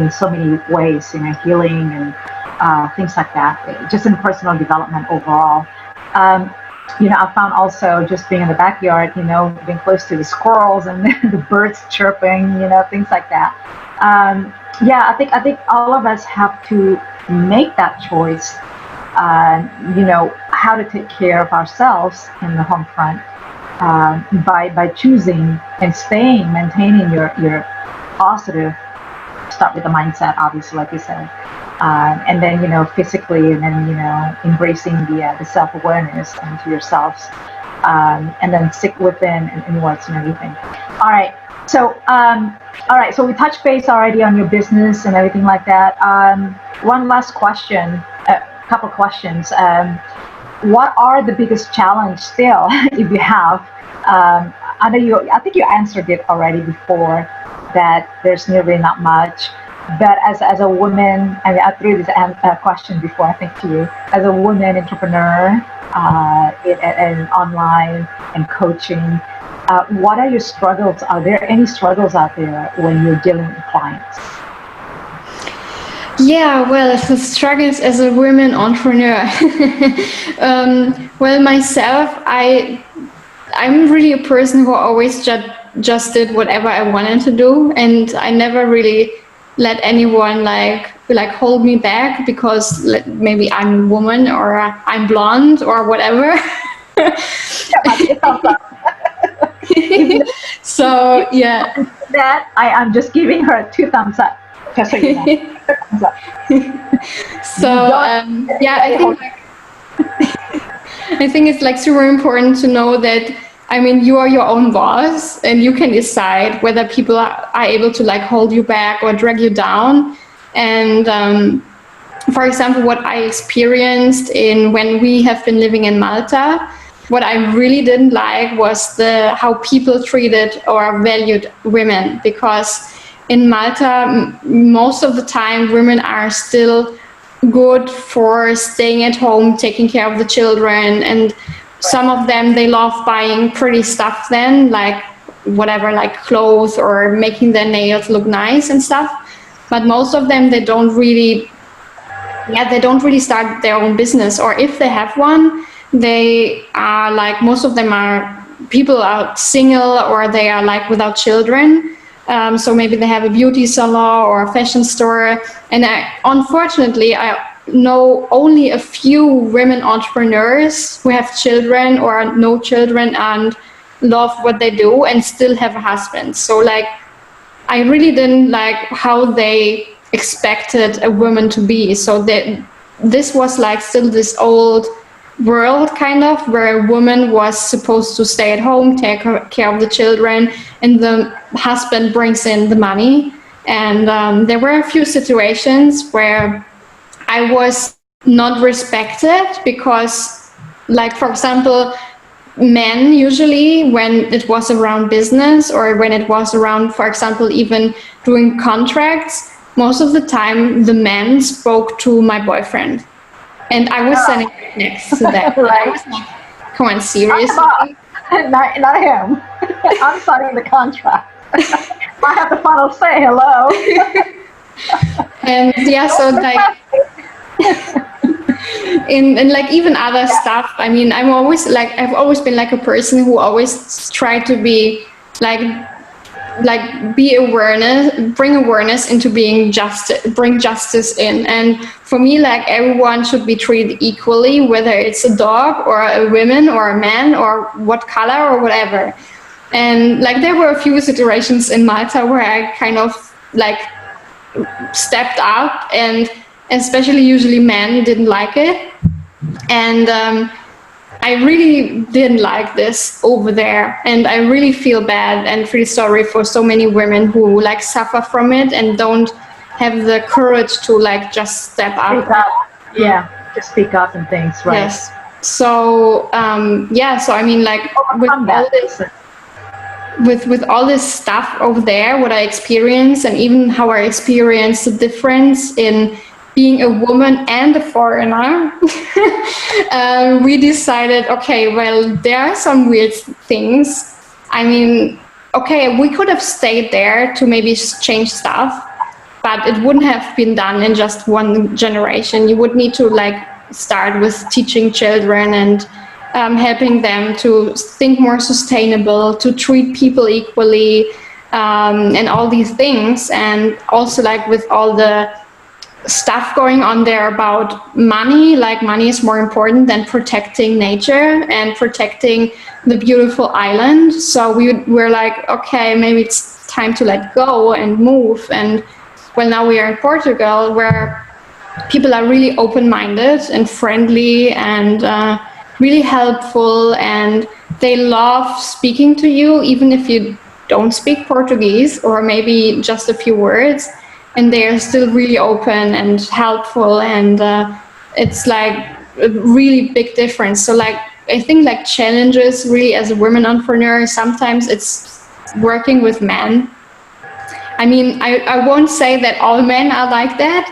in so many ways, healing and things like that, just in personal development overall. I found also just being in the backyard, being close to the squirrels and the birds chirping, things like that. I think all of us have to make that choice, how to take care of ourselves in the home front, by choosing and maintaining your positive. Start with the mindset, obviously, like you said, and then physically, and then embracing the self-awareness into yourselves, and then stick within and inwards and everything. All right, so we touched base already on your business and everything like that. One last question, couple questions. What are the biggest challenge still, if you have? I think you answered it already before, that there's really not much. But as a woman, I threw this question before, I think, to you. As a woman entrepreneur, and online and coaching, what are your struggles? Are there any struggles out there when you're dealing with clients? Yeah, well, the struggles as a women entrepreneur. Well, myself, I'm really a person who always just did whatever I wanted to do, and I never really let anyone like hold me back because maybe I'm a woman or I'm blonde or whatever. So yeah, that I'm just giving her 2 thumbs up. Just so you know. Thumbs up. So I think it's like super important to know that, I mean, you are your own boss, and you can decide whether people are able to like hold you back or drag you down. And for example, what I experienced when we have been living in Malta, what I really didn't like was how people treated or valued women, because in Malta, most of the time, women are still good for staying at home, taking care of the children, and some of them, they love buying pretty stuff then, like whatever, like clothes or making their nails look nice and stuff. But most of them, they don't really start their own business, or if they have one, they are like, most of them people are single, or they are like without children. So maybe they have a beauty salon or a fashion store. And unfortunately, I know only a few women entrepreneurs who have children or no children and love what they do and still have a husband. So like, I really didn't like how they expected a woman to be. So this was like still this old world kind of, where a woman was supposed to stay at home, take care of the children, and the husband brings in the money. And there were a few situations where I was not respected, because, like, for example, men usually, when it was around business, or when it was around, for example, even doing contracts, most of the time the men spoke to my boyfriend, and I was standing next to that. Right. I was like, come on, seriously? Not him. I'm signing the contract. I have the final say. Hello. And yeah, so like in like even other stuff, I mean, I've always been like a person who always tried to be like bring awareness into bring justice in. And for me, like, everyone should be treated equally, whether it's a dog or a woman or a man or what color or whatever. And like, there were a few situations in Malta where I kind of like stepped up, and especially usually men didn't like it. And I really didn't like this over there, and I really feel bad and feel sorry for so many women who like suffer from it and don't have the courage to like just step up. Yeah, just speak up and things, right? Yes. So so I mean, like, with all this stuff over there, what I experienced, and even how I experienced the difference in being a woman and a foreigner, we decided, okay, well, there are some weird things. I mean, okay, we could have stayed there to maybe change stuff, but it wouldn't have been done in just one generation. You would need to like start with teaching children and helping them to think more sustainable, to treat people equally, and all these things. And also, like, with all the stuff going on there about money, like, money is more important than protecting nature and protecting the beautiful island. So we're like, okay, maybe it's time to let go and move. And well, now we are in Portugal, where people are really open-minded and friendly and really helpful, and they love speaking to you, even if you don't speak Portuguese, or maybe just a few words. And they are still really open and helpful, and it's like a really big difference. So like, I think like challenges really as a women entrepreneur, sometimes it's working with men. I mean, I won't say that all men are like that,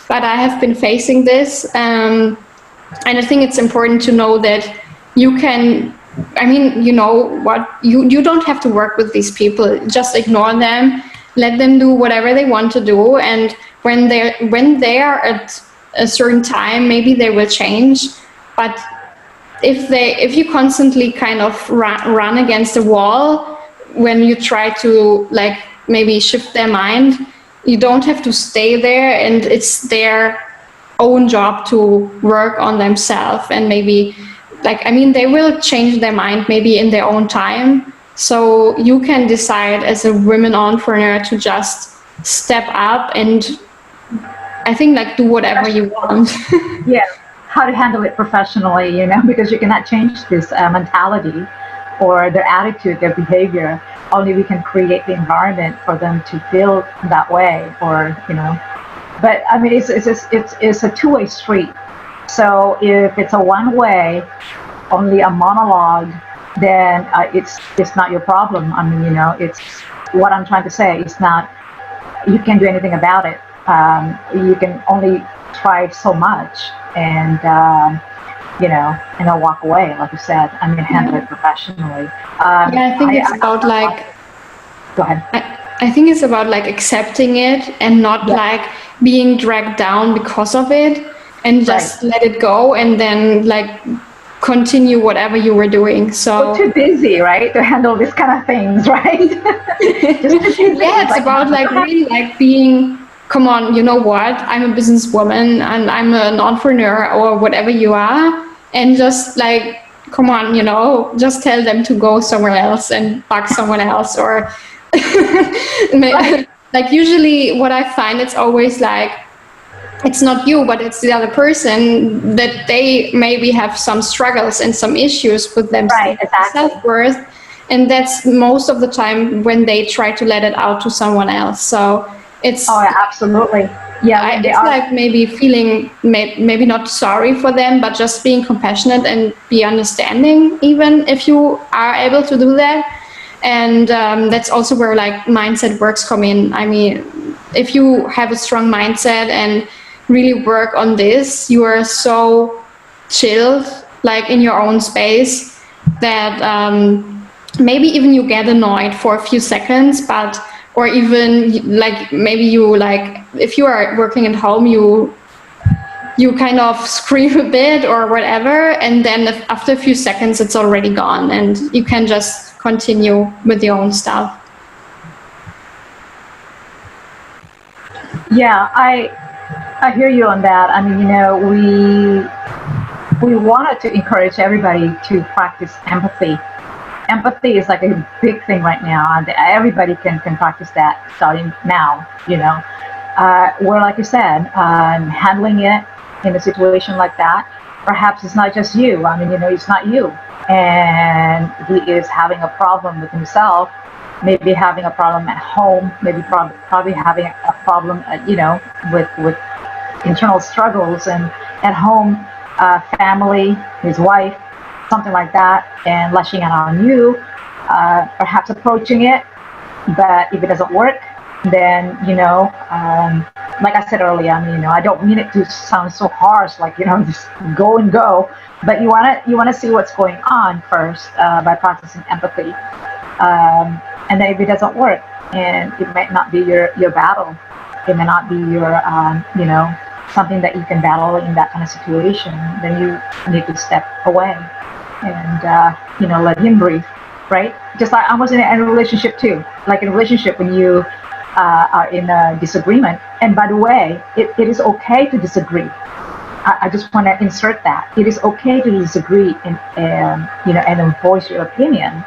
but I have been facing this. And I think it's important to know that you can, I mean, you know what, you don't have to work with these people, just ignore them. Let them do whatever they want to do, and when they are at a certain time, maybe they will change. But if you constantly kind of run against the wall when you try to like maybe shift their mind, you don't have to stay there, and it's their own job to work on themselves. And maybe, like, I mean, they will change their mind maybe in their own time. So you can decide as a women entrepreneur to just step up and, I think, like, do whatever you want. Yeah, how to handle it professionally, you know, because you cannot change this mentality or their attitude, their behavior. Only we can create the environment for them to feel that way, or, you know. But I mean, it's a two-way street. So if it's a one-way, only a monologue, then it's not your problem. I mean, it's what I'm trying to say. It's not, you can't do anything about it. You can only try so much, and and I'll walk away, like you said. I mean, handle it professionally. I think it's about like. Go ahead. I think it's about like accepting it and not like being dragged down because of it, and just let it go, and then like continue whatever you were doing. So we're too busy, right, to handle this kind of things, right? It's about like really like being, come on, you know what? I'm a businesswoman and I'm an entrepreneur or whatever you are, and just like, come on, just tell them to go somewhere else and bug someone else, or like usually what I find, it's always like, it's not you, but it's the other person, that they maybe have some struggles and some issues with themselves, self-worth, and that's most of the time when they try to let it out to someone else. So it's absolutely, it's like maybe feeling maybe not sorry for them, but just being compassionate and be understanding, even if you are able to do that. And that's also where like mindset works come in. I mean, if you have a strong mindset and really work on this, you are so chilled, like in your own space, that maybe even you get annoyed for a few seconds, or even like maybe you, like if you are working at home, you kind of scream a bit or whatever, and then after a few seconds it's already gone, and you can just continue with your own stuff. Yeah, I hear you on that. I mean, we wanted to encourage everybody to practice empathy. Empathy is like a big thing right now, and everybody can practice that starting now. Where, like you said, handling it in a situation like that, perhaps it's not just you. I mean, it's not you, and he is having a problem with himself. Maybe having a problem at home, maybe probably having a problem, with internal struggles, and at home, family, his wife, something like that, and lashing out on you, perhaps approaching it. But if it doesn't work, then, like I said earlier, I mean, I don't mean it to sound so harsh, like, just go and go, but you want to see what's going on first, by practicing empathy. And then if it doesn't work, and it might not be your battle, it may not be your, something that you can battle in that kind of situation, then you need to step away and, let him breathe, right? Just like I was in a relationship too. Like in a relationship, when you are in a disagreement, and by the way, it is okay to disagree. I just want to insert that. It is okay to disagree and voice your opinion.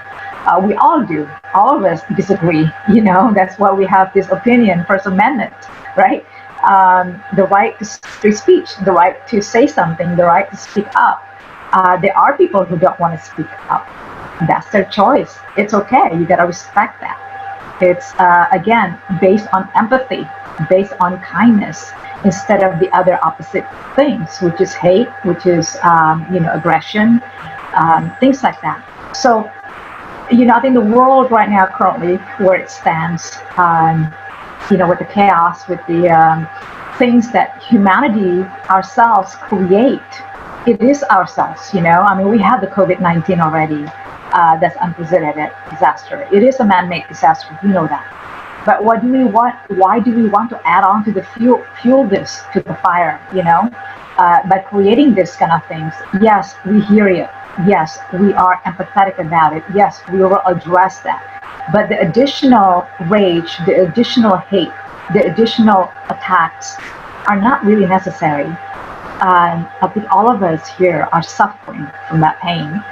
We all do. All of us disagree. That's why we have this opinion, First Amendment, right? The right to free speech, the right to say something, the right to speak up. There are people who don't want to speak up. That's their choice. It's okay. You got to respect that. It's, again, based on empathy, based on kindness, instead of the other opposite things, which is hate, which is, aggression, things like that. So, I think the world right now, currently, where it stands, with the chaos, with the things that humanity ourselves create, it is ourselves, I mean, we have the COVID-19 already. That's unprecedented disaster. It is a man-made disaster, we know that. But what do we want? Why do we want to add on to the fuel this to the fire? By creating this kind of things. Yes, we hear you. Yes, we are empathetic about it. Yes, we will address that. But the additional rage, the additional hate, the additional attacks are not really necessary. I think all of us here are suffering from that pain.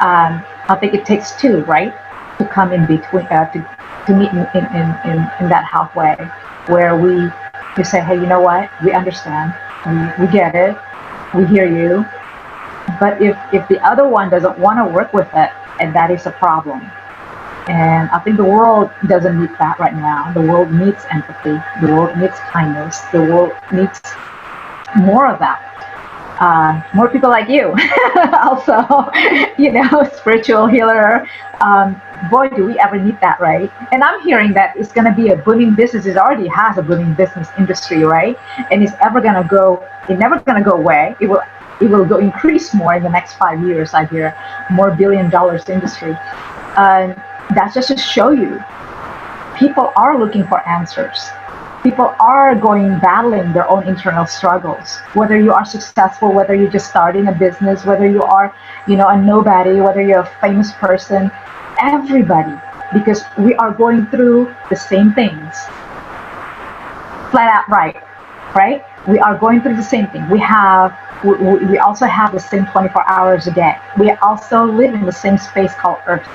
I think it takes two, right, to come in between, to meet in that halfway, where we say, hey, you know what, we understand, we get it, we hear you, but if the other one doesn't want to work with it, and that is a problem. And I think the world doesn't need that right now. The world needs empathy, the world needs kindness, the world needs more of that. more people like you, also, spiritual healer. Boy, do we ever need that, right? And I'm hearing that it's going to be a booming business. It already has a booming business industry, right? And it's never going to go away. It will go increase more in the next 5 years. I hear more $1 billion industry. That's just to show you, people are looking for answers. People are battling their own internal struggles. Whether you are successful, whether you're just starting a business, whether you are, a nobody, whether you're a famous person, everybody, because we are going through the same things. Flat out right? We are going through the same thing. We also have the same 24 hours a day. We also live in the same space called Earth,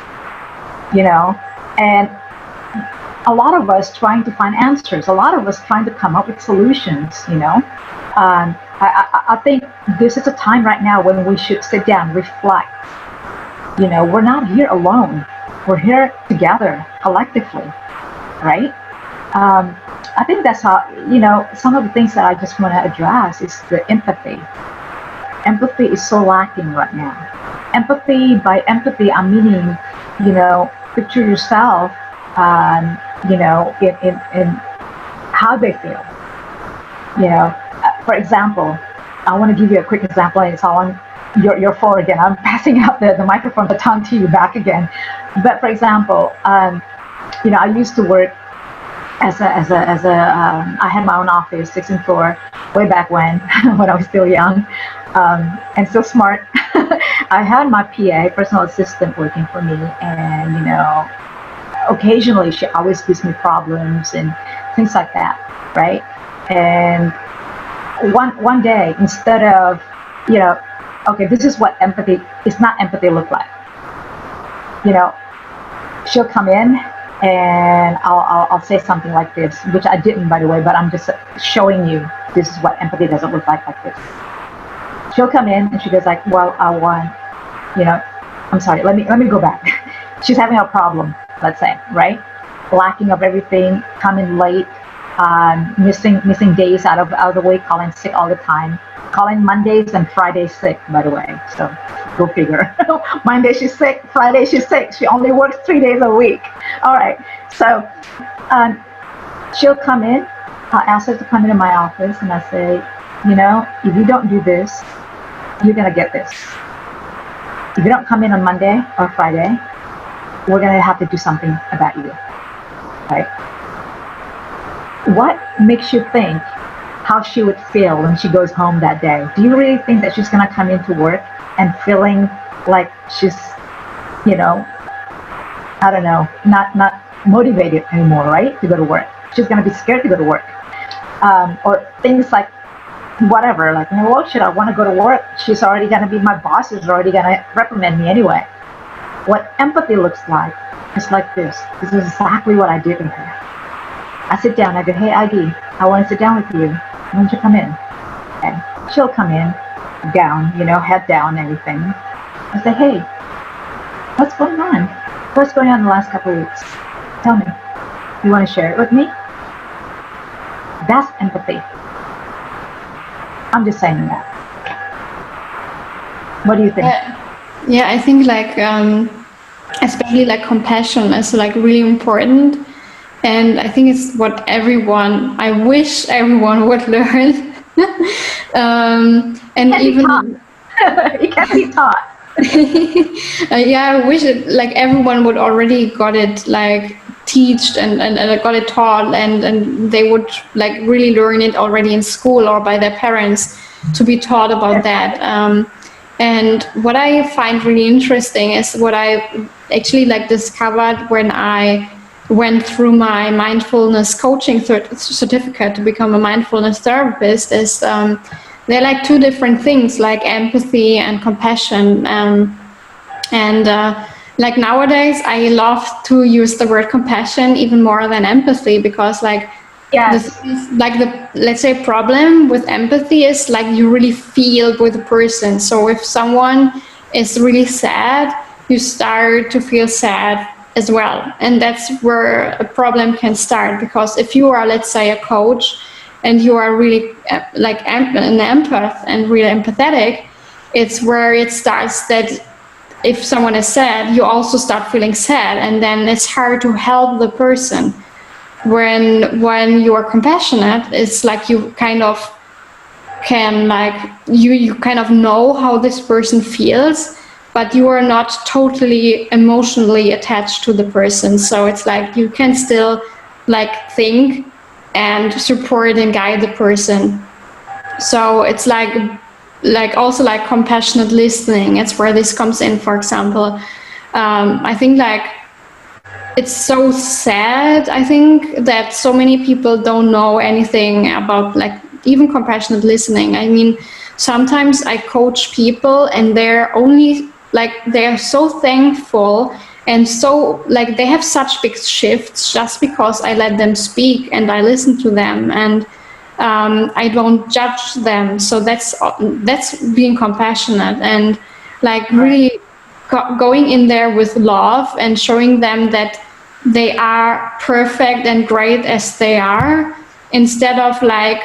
and a lot of us trying to find answers, a lot of us trying to come up with solutions, I think this is a time right now when we should sit down, reflect. We're not here alone. We're here together, collectively, right? I think that's how, some of the things that I just want to address is the empathy. Empathy is so lacking right now. By empathy, I'm meaning, picture yourself, in how they feel. For example, I want to give you a quick example, and it's all on your floor again. I'm passing out the microphone baton to you back again. But for example, I used to work as I had my own office, 16th floor, way back when I was still young, and still smart. I had my PA, personal assistant, working for me, and occasionally she always gives me problems and things like that, right? And one day, instead of, okay, this is what empathy, it's not empathy look like. She'll come in and I'll say something like this, which I didn't, by the way, but I'm just showing you this is what empathy doesn't look like this. She'll come in and she goes like, well, I want, I'm sorry, let me go back. She's having a problem, let's say, right? Lacking of everything, coming late, missing days out of the way, calling sick all the time, calling Mondays and Fridays sick, by the way. So go figure. Monday she's sick, Friday she's sick. She only works 3 days a week. All right. So she'll come in. I'll ask her to come into my office, and I say, if you don't do this, you're gonna get this. If you don't come in on Monday or Friday, we're gonna have to do something about you, right? What makes you think how she would feel when she goes home that day? Do you really think that she's gonna come into work and feeling like she's, I don't know, not motivated anymore, right, to go to work? She's gonna be scared to go to work, or things like whatever, like, well, should I want to go to work? She's already gonna be, my boss is already gonna reprimand me anyway. What empathy looks like is like this. This is exactly what I did with her. I sit down, I go, hey, Ivy, I want to sit down with you. Why don't you come in? And she'll come in, down, head down and everything. I say, hey, what's going on? What's going on in the last couple of weeks? Tell me. You want to share it with me? That's empathy. I'm just saying that. What do you think? Yeah, I think especially compassion is really important. And I think it's what I wish everyone would learn. And even it can be taught. Yeah, I wish everyone would already got it teached and got it taught, and they would really learn it already in school or by their parents to be taught about that. And what I find really interesting is what I actually discovered when I went through my mindfulness coaching certificate to become a mindfulness therapist is they're two different things, empathy and compassion. Nowadays I love to use the word compassion even more than empathy, because yes. the let's say problem with empathy is you really feel with the person. So if someone is really sad, you start to feel sad as well, and that's where a problem can start. Because if you are, let's say, a coach and you are really like an empath and really empathetic, it's where it starts that if someone is sad, you also start feeling sad, and then it's hard to help the person. When you are compassionate, it's like you kind of can like you kind of know how this person feels, but you are not totally emotionally attached to the person. So it's like you can still like think and support and guide the person. So it's like also like compassionate listening. It's where this comes in. For example, I think like it's so sad, I think, that so many people don't know anything about like even compassionate listening. I mean, sometimes I coach people and they're only like, they're so thankful and so like they have such big shifts just because I let them speak and I listen to them, and I don't judge them. So that's being compassionate, and like really going in there with love and showing them that they are perfect and great as they are, instead of like,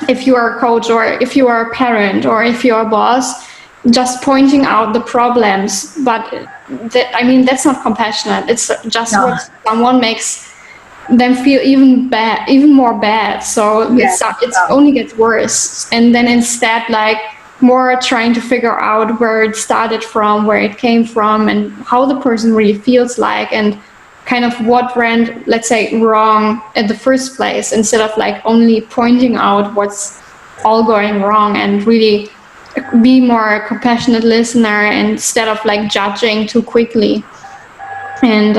if you are a coach or if you are a parent or if you're a boss, just pointing out the problems. But I mean, that's not compassionate. It's just what someone makes them feel even more bad. So it only gets worse. And then instead, like, more trying to figure out where it started from, where it came from, and how the person really feels like, and kind of what went, let's say, wrong at the first place, instead of like only pointing out what's all going wrong, and really be more a compassionate listener instead of like judging too quickly. And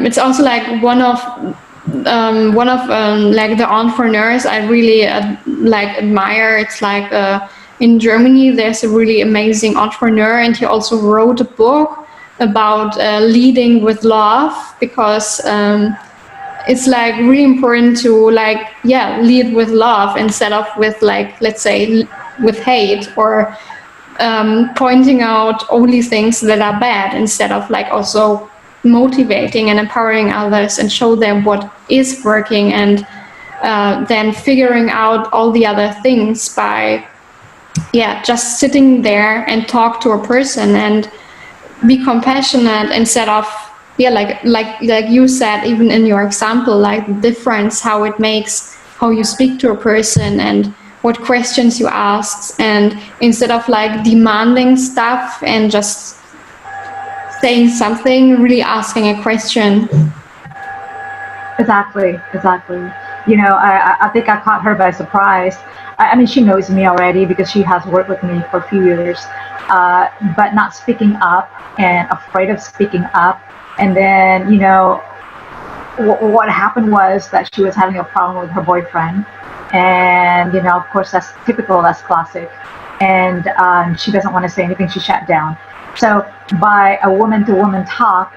it's also like one of like the entrepreneurs I really like admire. It's like in Germany there's a really amazing entrepreneur, and he also wrote a book about leading with love, because it's like really important to like lead with love instead of with like, let's say, with hate, or pointing out only things that are bad, instead of like also motivating and empowering others and show them what is working, and then figuring out all the other things by just sitting there and talk to a person and be compassionate, instead of like you said, even in your example, like the difference, how it makes how you speak to a person and what questions you ask, and instead of like demanding stuff and just saying something, really asking a question. Exactly. You know, I think I caught her by surprise. I mean, she knows me already because she has worked with me for a few years, but not speaking up and afraid of speaking up. And then, you know, what happened was that she was having a problem with her boyfriend. And, you know, of course, that's typical, that's classic. And she doesn't want to say anything, she shut down. So by a woman-to-woman talk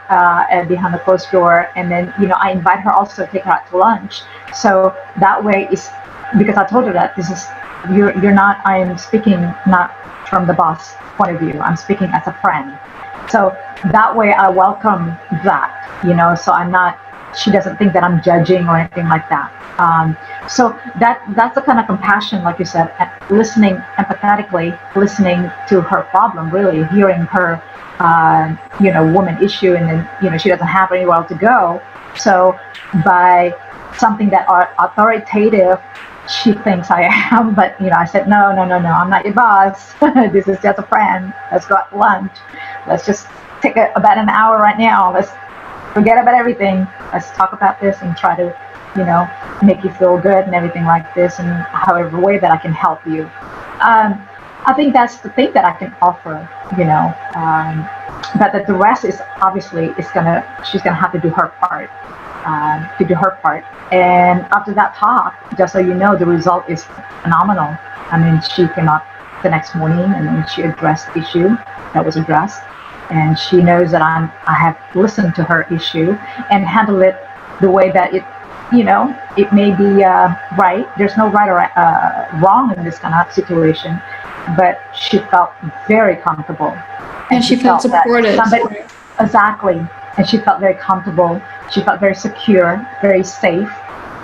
behind the closed door, and then, you know, I invite her also to take her out to lunch. So that way is, because I told her that this is, you're not, I am speaking not from the boss point of view, I'm speaking as a friend. So that way I welcome that, you know, so I'm not, she doesn't think that I'm judging or anything like that. So that's the kind of compassion, like you said, listening empathetically, listening to her problem, really hearing her, you know, woman issue, and then, you know, she doesn't have anywhere to go. So by something that are authoritative, she thinks I am, but, you know, I said, no, I'm not your boss. This is just a friend. Let's go out to lunch. Let's just take about an hour right now. Let's forget about everything. Let's talk about this and try to, you know, make you feel good and everything like this, and however way that I can help you. I think that's the thing that I can offer, you know. But the rest is obviously she's gonna have to do her part. And after that talk, just so you know, the result is phenomenal. I mean, she came up the next morning and then she addressed the issue that was addressed, and she knows that I have listened to her issue and handled it the way that it, you know, it may be right. There's no right or wrong in this kind of situation, but she felt very comfortable, and she felt supported. Exactly. And she felt very comfortable. She felt very secure, very safe.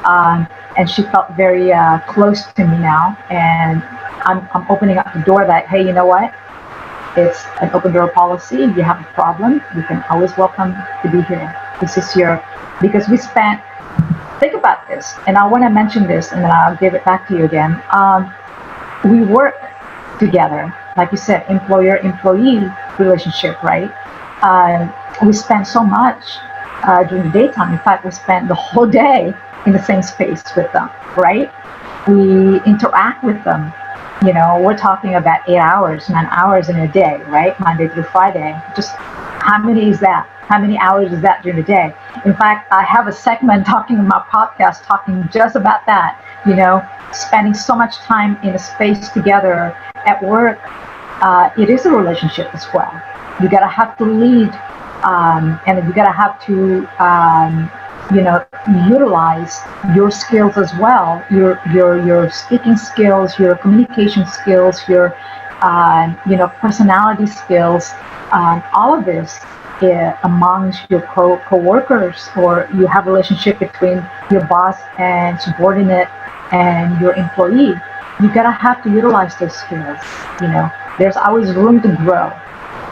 And and she felt very close to me now. And I'm opening up the door that, hey, you know what? It's an open door policy. If you have a problem, you can always welcome to be here. This is because we spent, think about this, and I want to mention this, and then I'll give it back to you again. We work together, like you said, employer-employee relationship, right? We spend so much during the daytime. In fact, we spend the whole day in the same space with them, right? We interact with them. We're talking about 8 hours, 9 hours in a day, right? Monday through Friday. Just how many is that? How many hours is that during the day? In fact, I have a segment talking in my podcast talking just about that, spending so much time in a space together at work. It is a relationship as well. You gotta have to lead, and you gotta have to, utilize your skills as well, your speaking skills, your communication skills, your personality skills, all of this amongst your co-workers, or you have a relationship between your boss and subordinate and your employee. You gotta have to utilize those skills. There's always room to grow.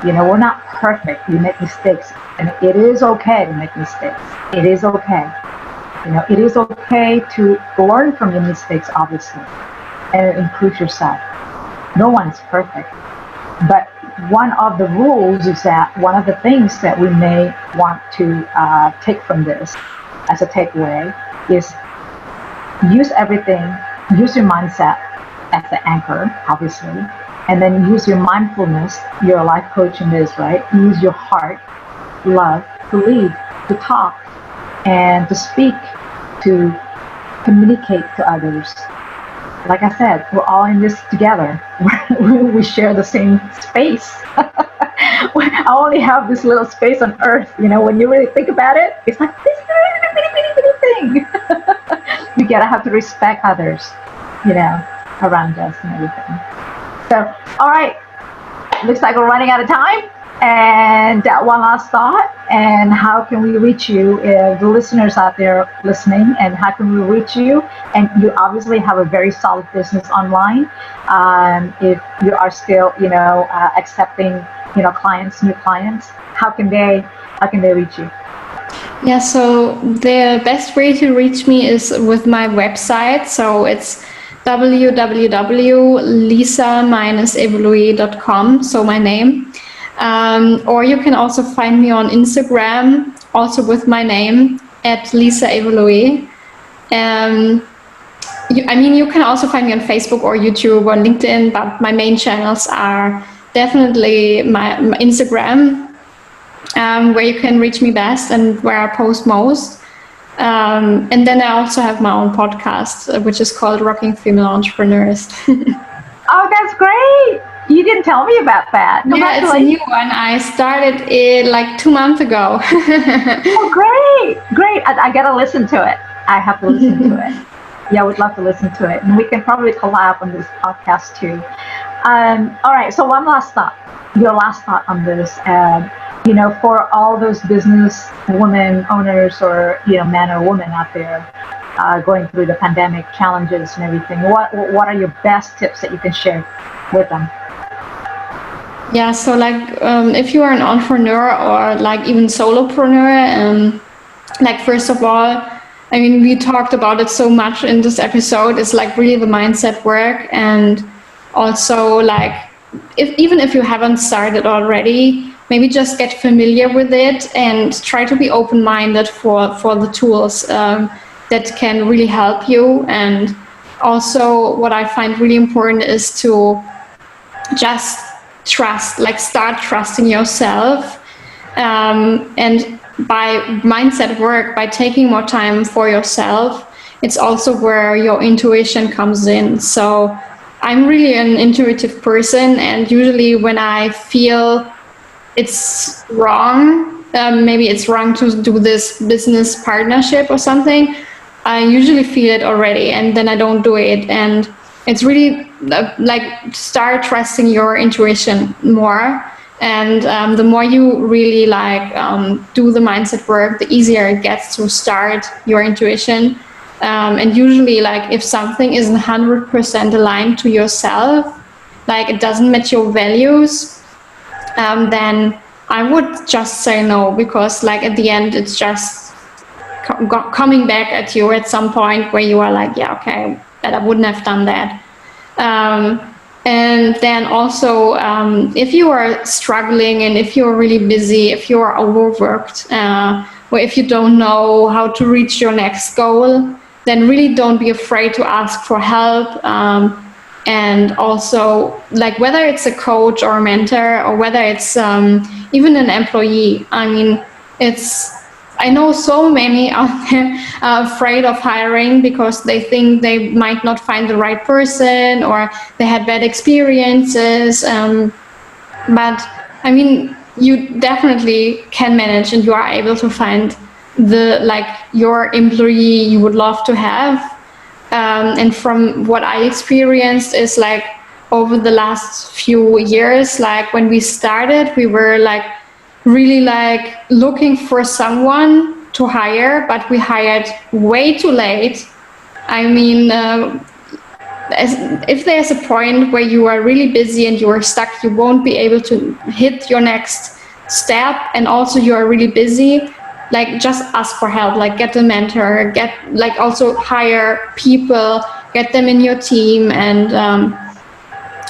We're not perfect. We make mistakes, and it is okay to make mistakes. It is okay. It is okay to learn from your mistakes, obviously, and improve yourself. No one is perfect. But one of the rules is that one of the things that we may want to take from this as a takeaway is use your mindset as the anchor, obviously, and then use your mindfulness. You're a life coach in this, right? Use your heart, love, to lead, to talk, and to speak, to communicate to others. Like I said, we're all in this together. We share the same space. I only have this little space on Earth. When you really think about it, it's like this little thing. We gotta have to respect others, around us and everything. So, all right, looks like we're running out of time. And one last thought, and how can we reach you, the listeners out there listening, and how can we reach you? And you obviously have a very solid business online. If you are still, accepting, clients, new clients, how can they reach you? Yeah, so the best way to reach me is with my website. So it's www.lisa-évoluer.com, so my name. Or you can also find me on Instagram, also with my name, @Lisa Évoluer. You can also find me on Facebook or YouTube or LinkedIn, but my main channels are definitely my Instagram, where you can reach me best and where I post most. And then I also have my own podcast, which is called Rocking Female Entrepreneurs. Oh, that's great. You didn't tell me about that. Yeah, it's a new one. I started it like 2 months ago. Oh, great. I got to listen to it. I have to listen to it. Yeah, I would love to listen to it. And we can probably collab on this podcast too. All right, so one last thought. Your last thought on this. For all those business women owners, or men or women out there going through the pandemic challenges and everything, what are your best tips that you can share with them? Yeah, so if you are an entrepreneur or even solopreneur, first of all, we talked about it so much in this episode. It's really the mindset work, and also even if you haven't started already, maybe just get familiar with it and try to be open-minded for the tools that can really help you. And also what I find really important is to just trust, start trusting yourself. And by mindset work, by taking more time for yourself, it's also where your intuition comes in. So I'm really an intuitive person, and usually when I feel it's wrong, maybe it's wrong to do this business partnership or something, I usually feel it already, and then I don't do it. And it's really start trusting your intuition more. And the more you really do the mindset work, the easier it gets to start your intuition. And usually, like, if something isn't 100% aligned to yourself, like it doesn't match your values, then I would just say no, because like at the end, it's just coming back at you at some point where you are like, yeah, okay, that I wouldn't have done that. And then also, if you are struggling and if you're really busy, if you are overworked, or if you don't know how to reach your next goal, then really don't be afraid to ask for help. And also, like, whether it's a coach or a mentor, or whether it's even an employee. I mean, I know so many out there are afraid of hiring because they think they might not find the right person, or they had bad experiences. But I mean, you definitely can manage, and you are able to find your employee you would love to have. And from what I experienced is, like, over the last few years, like when we started, we were like really like looking for someone to hire, but we hired way too late. I mean, if there's a point where you are really busy and you are stuck, you won't be able to hit your next step, and also you are really busy, like, just ask for help, like get a mentor, also hire people, get them in your team, and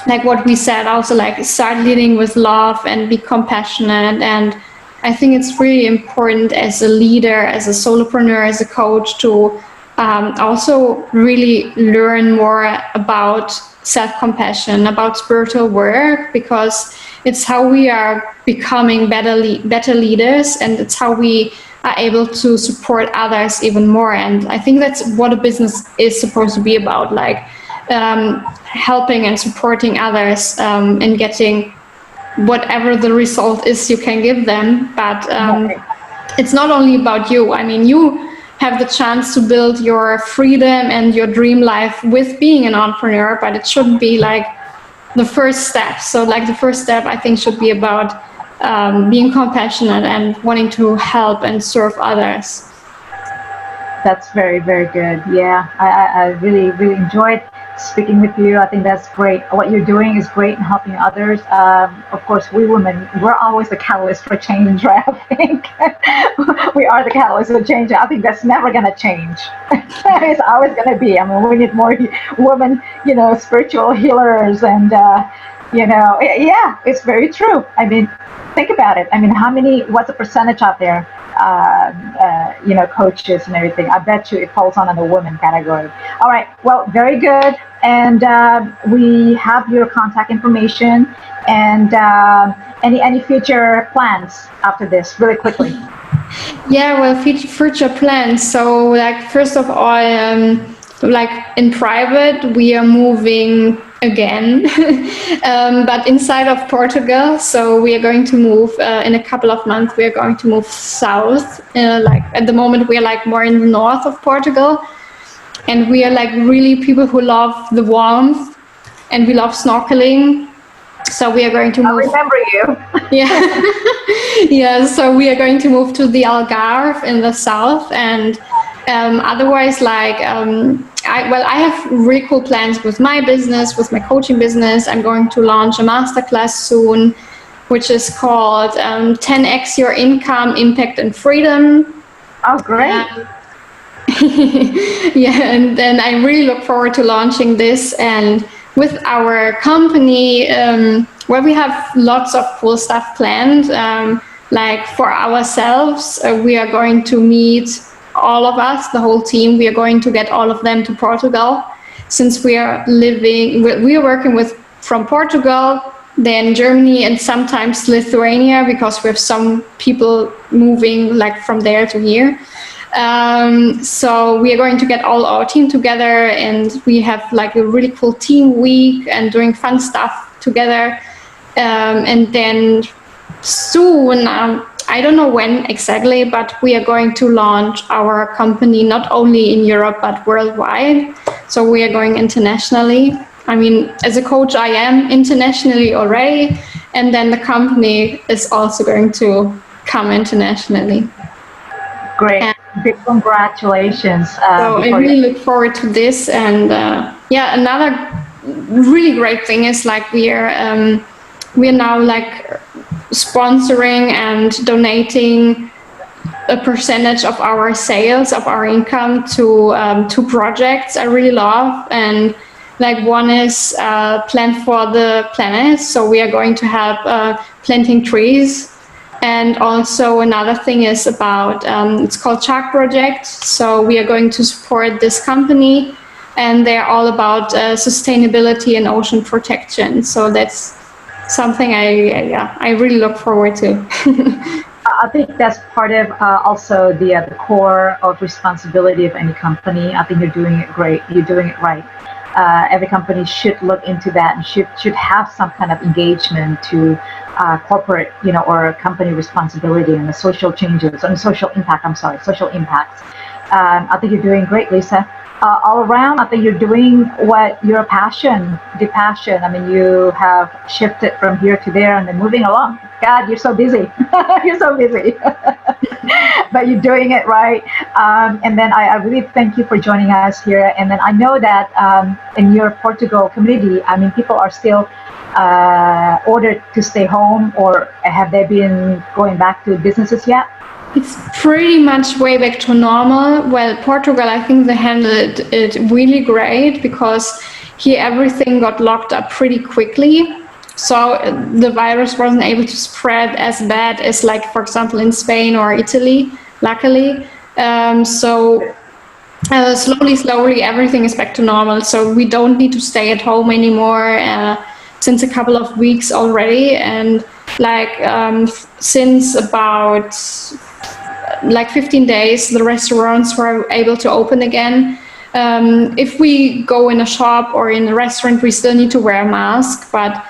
like what we said, also like start leading with love and be compassionate. And I think it's really important as a leader, as a solopreneur, as a coach, to also really learn more about self-compassion, about spiritual work, because it's how we are becoming better leaders, and it's how we are able to support others even more. And I think that's what a business is supposed to be about, like helping and supporting others, and getting whatever the result is you can give them. But it's not only about you. I mean, you have the chance to build your freedom and your dream life with being an entrepreneur, but it shouldn't be like the first step. So like the first step, I think, should be about being compassionate and wanting to help and serve others. That's very, very good. Yeah, I really, really enjoyed speaking with you. I think that's great. What you're doing is great in helping others. Of course, we women, we're always the catalyst for change, right? I think we are the catalyst for change. I think that's never going to change. It's always going to be. I mean, we need more women, spiritual healers, and, yeah, it's very true. I mean, think about it. I mean, what's the percentage out there? Coaches and everything. I bet you it falls on the women category. All right. Well, very good. And we have your contact information. And any future plans after this, really quickly? Yeah, well, future plans. So, like, first of all, like in private, we are moving again, but inside of Portugal. So we are going to move in a couple of months. We are going to move south. Like at the moment, we are like more in the north of Portugal, and we are like really people who love the warmth, and we love snorkeling. So we are going to move. I remember you. Yeah, yeah. So we are going to move to the Algarve in the south, and otherwise, like, I have really cool plans with my business, with my coaching business. I'm going to launch a masterclass soon, which is called 10x Your Income, Impact and Freedom. Oh, great. Yeah, and then I really look forward to launching this. And with our company, where we have lots of cool stuff planned, like for ourselves, we are going to meet all of us, the whole team. We are going to get all of them to Portugal, since we are working from Portugal, then Germany, and sometimes Lithuania, because we have some people moving like from there to here. So we are going to get all our team together, and we have like a really cool team week and doing fun stuff together. And then soon, I don't know when exactly, but we are going to launch our company not only in Europe but worldwide. So we are going internationally. I mean, as a coach, I am internationally already, and then the company is also going to come internationally. Great. And Big congratulations. So I really look forward to this. And another really great thing is like we're now like sponsoring and donating a percentage of our sales, of our income to two projects I really love. And like one is Plant for the Planet. So we are going to have planting trees. And also another thing is about, it's called Shark Project. So we are going to support this company, and they're all about sustainability and ocean protection. So that's something I really look forward to. I think that's part of also the core of responsibility of any company. I think you're doing it great. You're doing it right. Every company should look into that and should have some kind of engagement to corporate, or company responsibility and the social changes and social impacts. I think you're doing great, Lisa. All around, I think you're doing what your passion. I mean, you have shifted from here to there and then moving along. God, you're so busy. You're so busy. But you're doing it right. And then I really thank you for joining us here. And then I know that in your Portugal community, I mean, people are still ordered to stay home, or have they been going back to businesses yet? It's pretty much way back to normal. Well, Portugal, I think they handled it really great because here everything got locked up pretty quickly. So the virus wasn't able to spread as bad as, like, for example, in Spain or Italy, luckily. Slowly, everything is back to normal. So we don't need to stay at home anymore since a couple of weeks already. And since about 15 days, the restaurants were able to open again. If we go in a shop or in a restaurant, we still need to wear a mask, but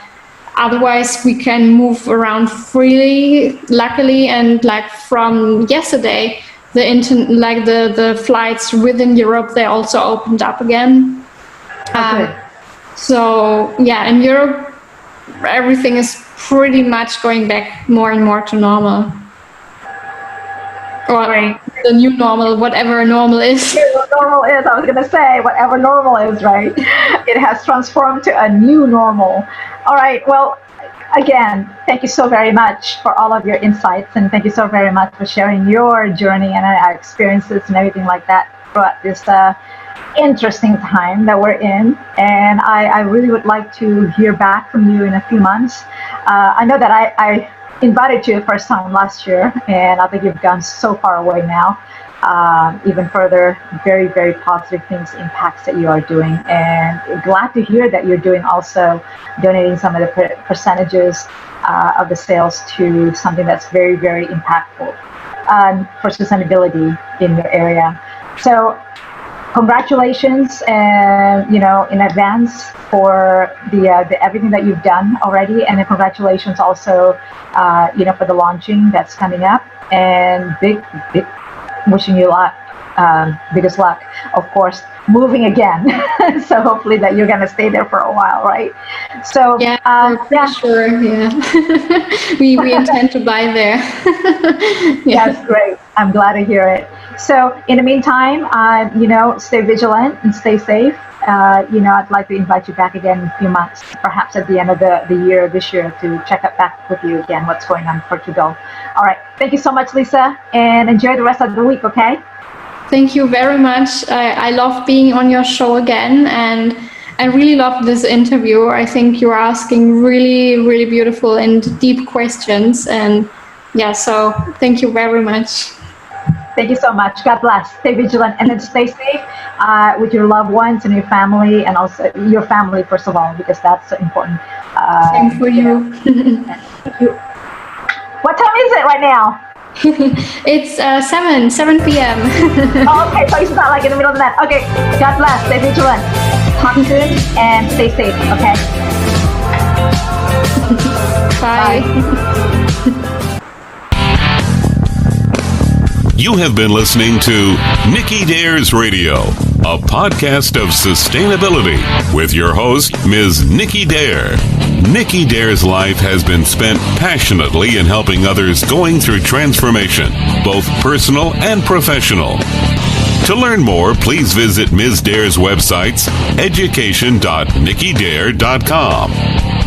otherwise we can move around freely, luckily. And from yesterday, the flights within Europe, they also opened up again. So in Europe, everything is pretty much going back more and more to normal. Or the new normal, whatever normal is. Normal is, I was going to say, whatever normal is, right? It has transformed to a new normal. All right, well, again, thank you so very much for all of your insights, and thank you so very much for sharing your journey and our experiences and everything like that throughout this interesting time that we're in. And I really would like to hear back from you in a few months. I know that I invited you the first time last year, and I think you've gone so far away now. Even further, very, very positive things, impacts that you are doing. And glad to hear that you're doing also donating some of the percentages of the sales to something that's very, very impactful for sustainability in your area. So congratulations, in advance for the everything that you've done already, and then congratulations also, for the launching that's coming up, and big wishing you luck, biggest luck, of course, moving again. So hopefully that you're gonna stay there for a while, right? So sure, we intend to buy there. That's great. I'm glad to hear it. So in the meantime, stay vigilant and stay safe. I'd like to invite you back again in a few months, perhaps at the end of the year, this year, to check up back with you again what's going on in Portugal. All right. Thank you so much, Lisa, and enjoy the rest of the week, okay? Thank you very much. I love being on your show again, and I really love this interview. I think you're asking really, really beautiful and deep questions, and so thank you very much. Thank you so much. God bless. Stay vigilant, and then stay safe with your loved ones and your family, and also your family, first of all, because that's so important. Same for you. Thank you. What time is it right now? It's 7 p.m. Okay, so it's not like in the middle of the night. Okay, God bless. Stay vigilant. Talk soon and stay safe, okay? Bye. You have been listening to Nicky Dare's Radio, a podcast of sustainability with your host, Ms. Nicky Dare. Nicky Dare's life has been spent passionately in helping others going through transformation, both personal and professional. To learn more, please visit Ms. Dare's websites, education.nickydare.com.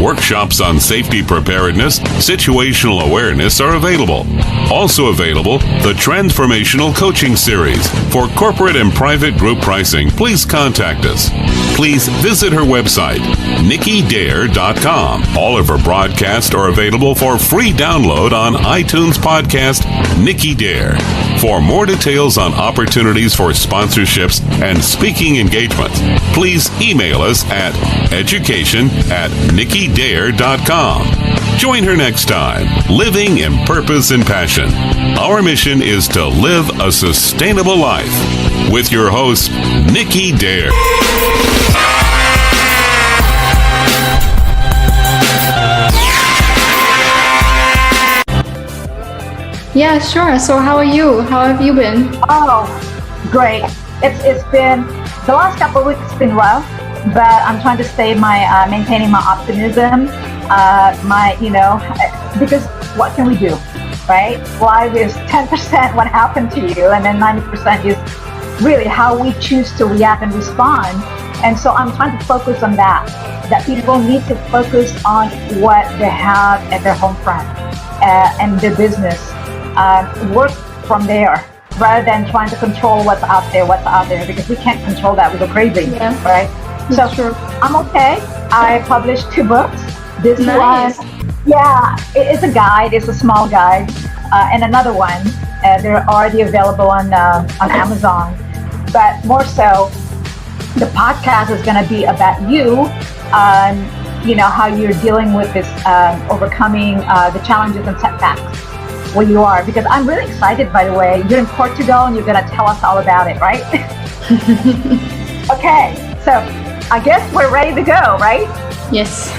Workshops on safety preparedness, situational awareness are available. Also available, the Transformational Coaching Series. For corporate and private group pricing, please contact us. Please visit her website, nickydare.com. All of her broadcasts are available for free download on iTunes podcast Nicky Dare. For more details on opportunities for sponsorships and speaking engagements, please email us at education@nickydare.com. Join her next time, living in purpose and passion. Our mission is to live a sustainable life. With your host, Nicky Dare. Yeah, sure. So how are you? How have you been? Oh, great. It's been, the last couple of weeks it's been rough, but I'm trying to stay maintaining my optimism, because what can we do, right? Life is 10% what happened to you, and then 90% is really how we choose to react and respond. And so I'm trying to focus on that people need to focus on what they have at their home front and their business. Work from there rather than trying to control what's out there, because we can't control that. We go crazy, right? So True. I'm okay. I published 2 books. This Nice. one, it's a guide. It's a small guide, and another one. They're already available on Amazon. But more so, the podcast is going to be about you. How you're dealing with this, overcoming the challenges and setbacks where you are. Because I'm really excited, by the way. You're in Portugal and you're going to tell us all about it, right? Okay, so I guess we're ready to go, right? Yes.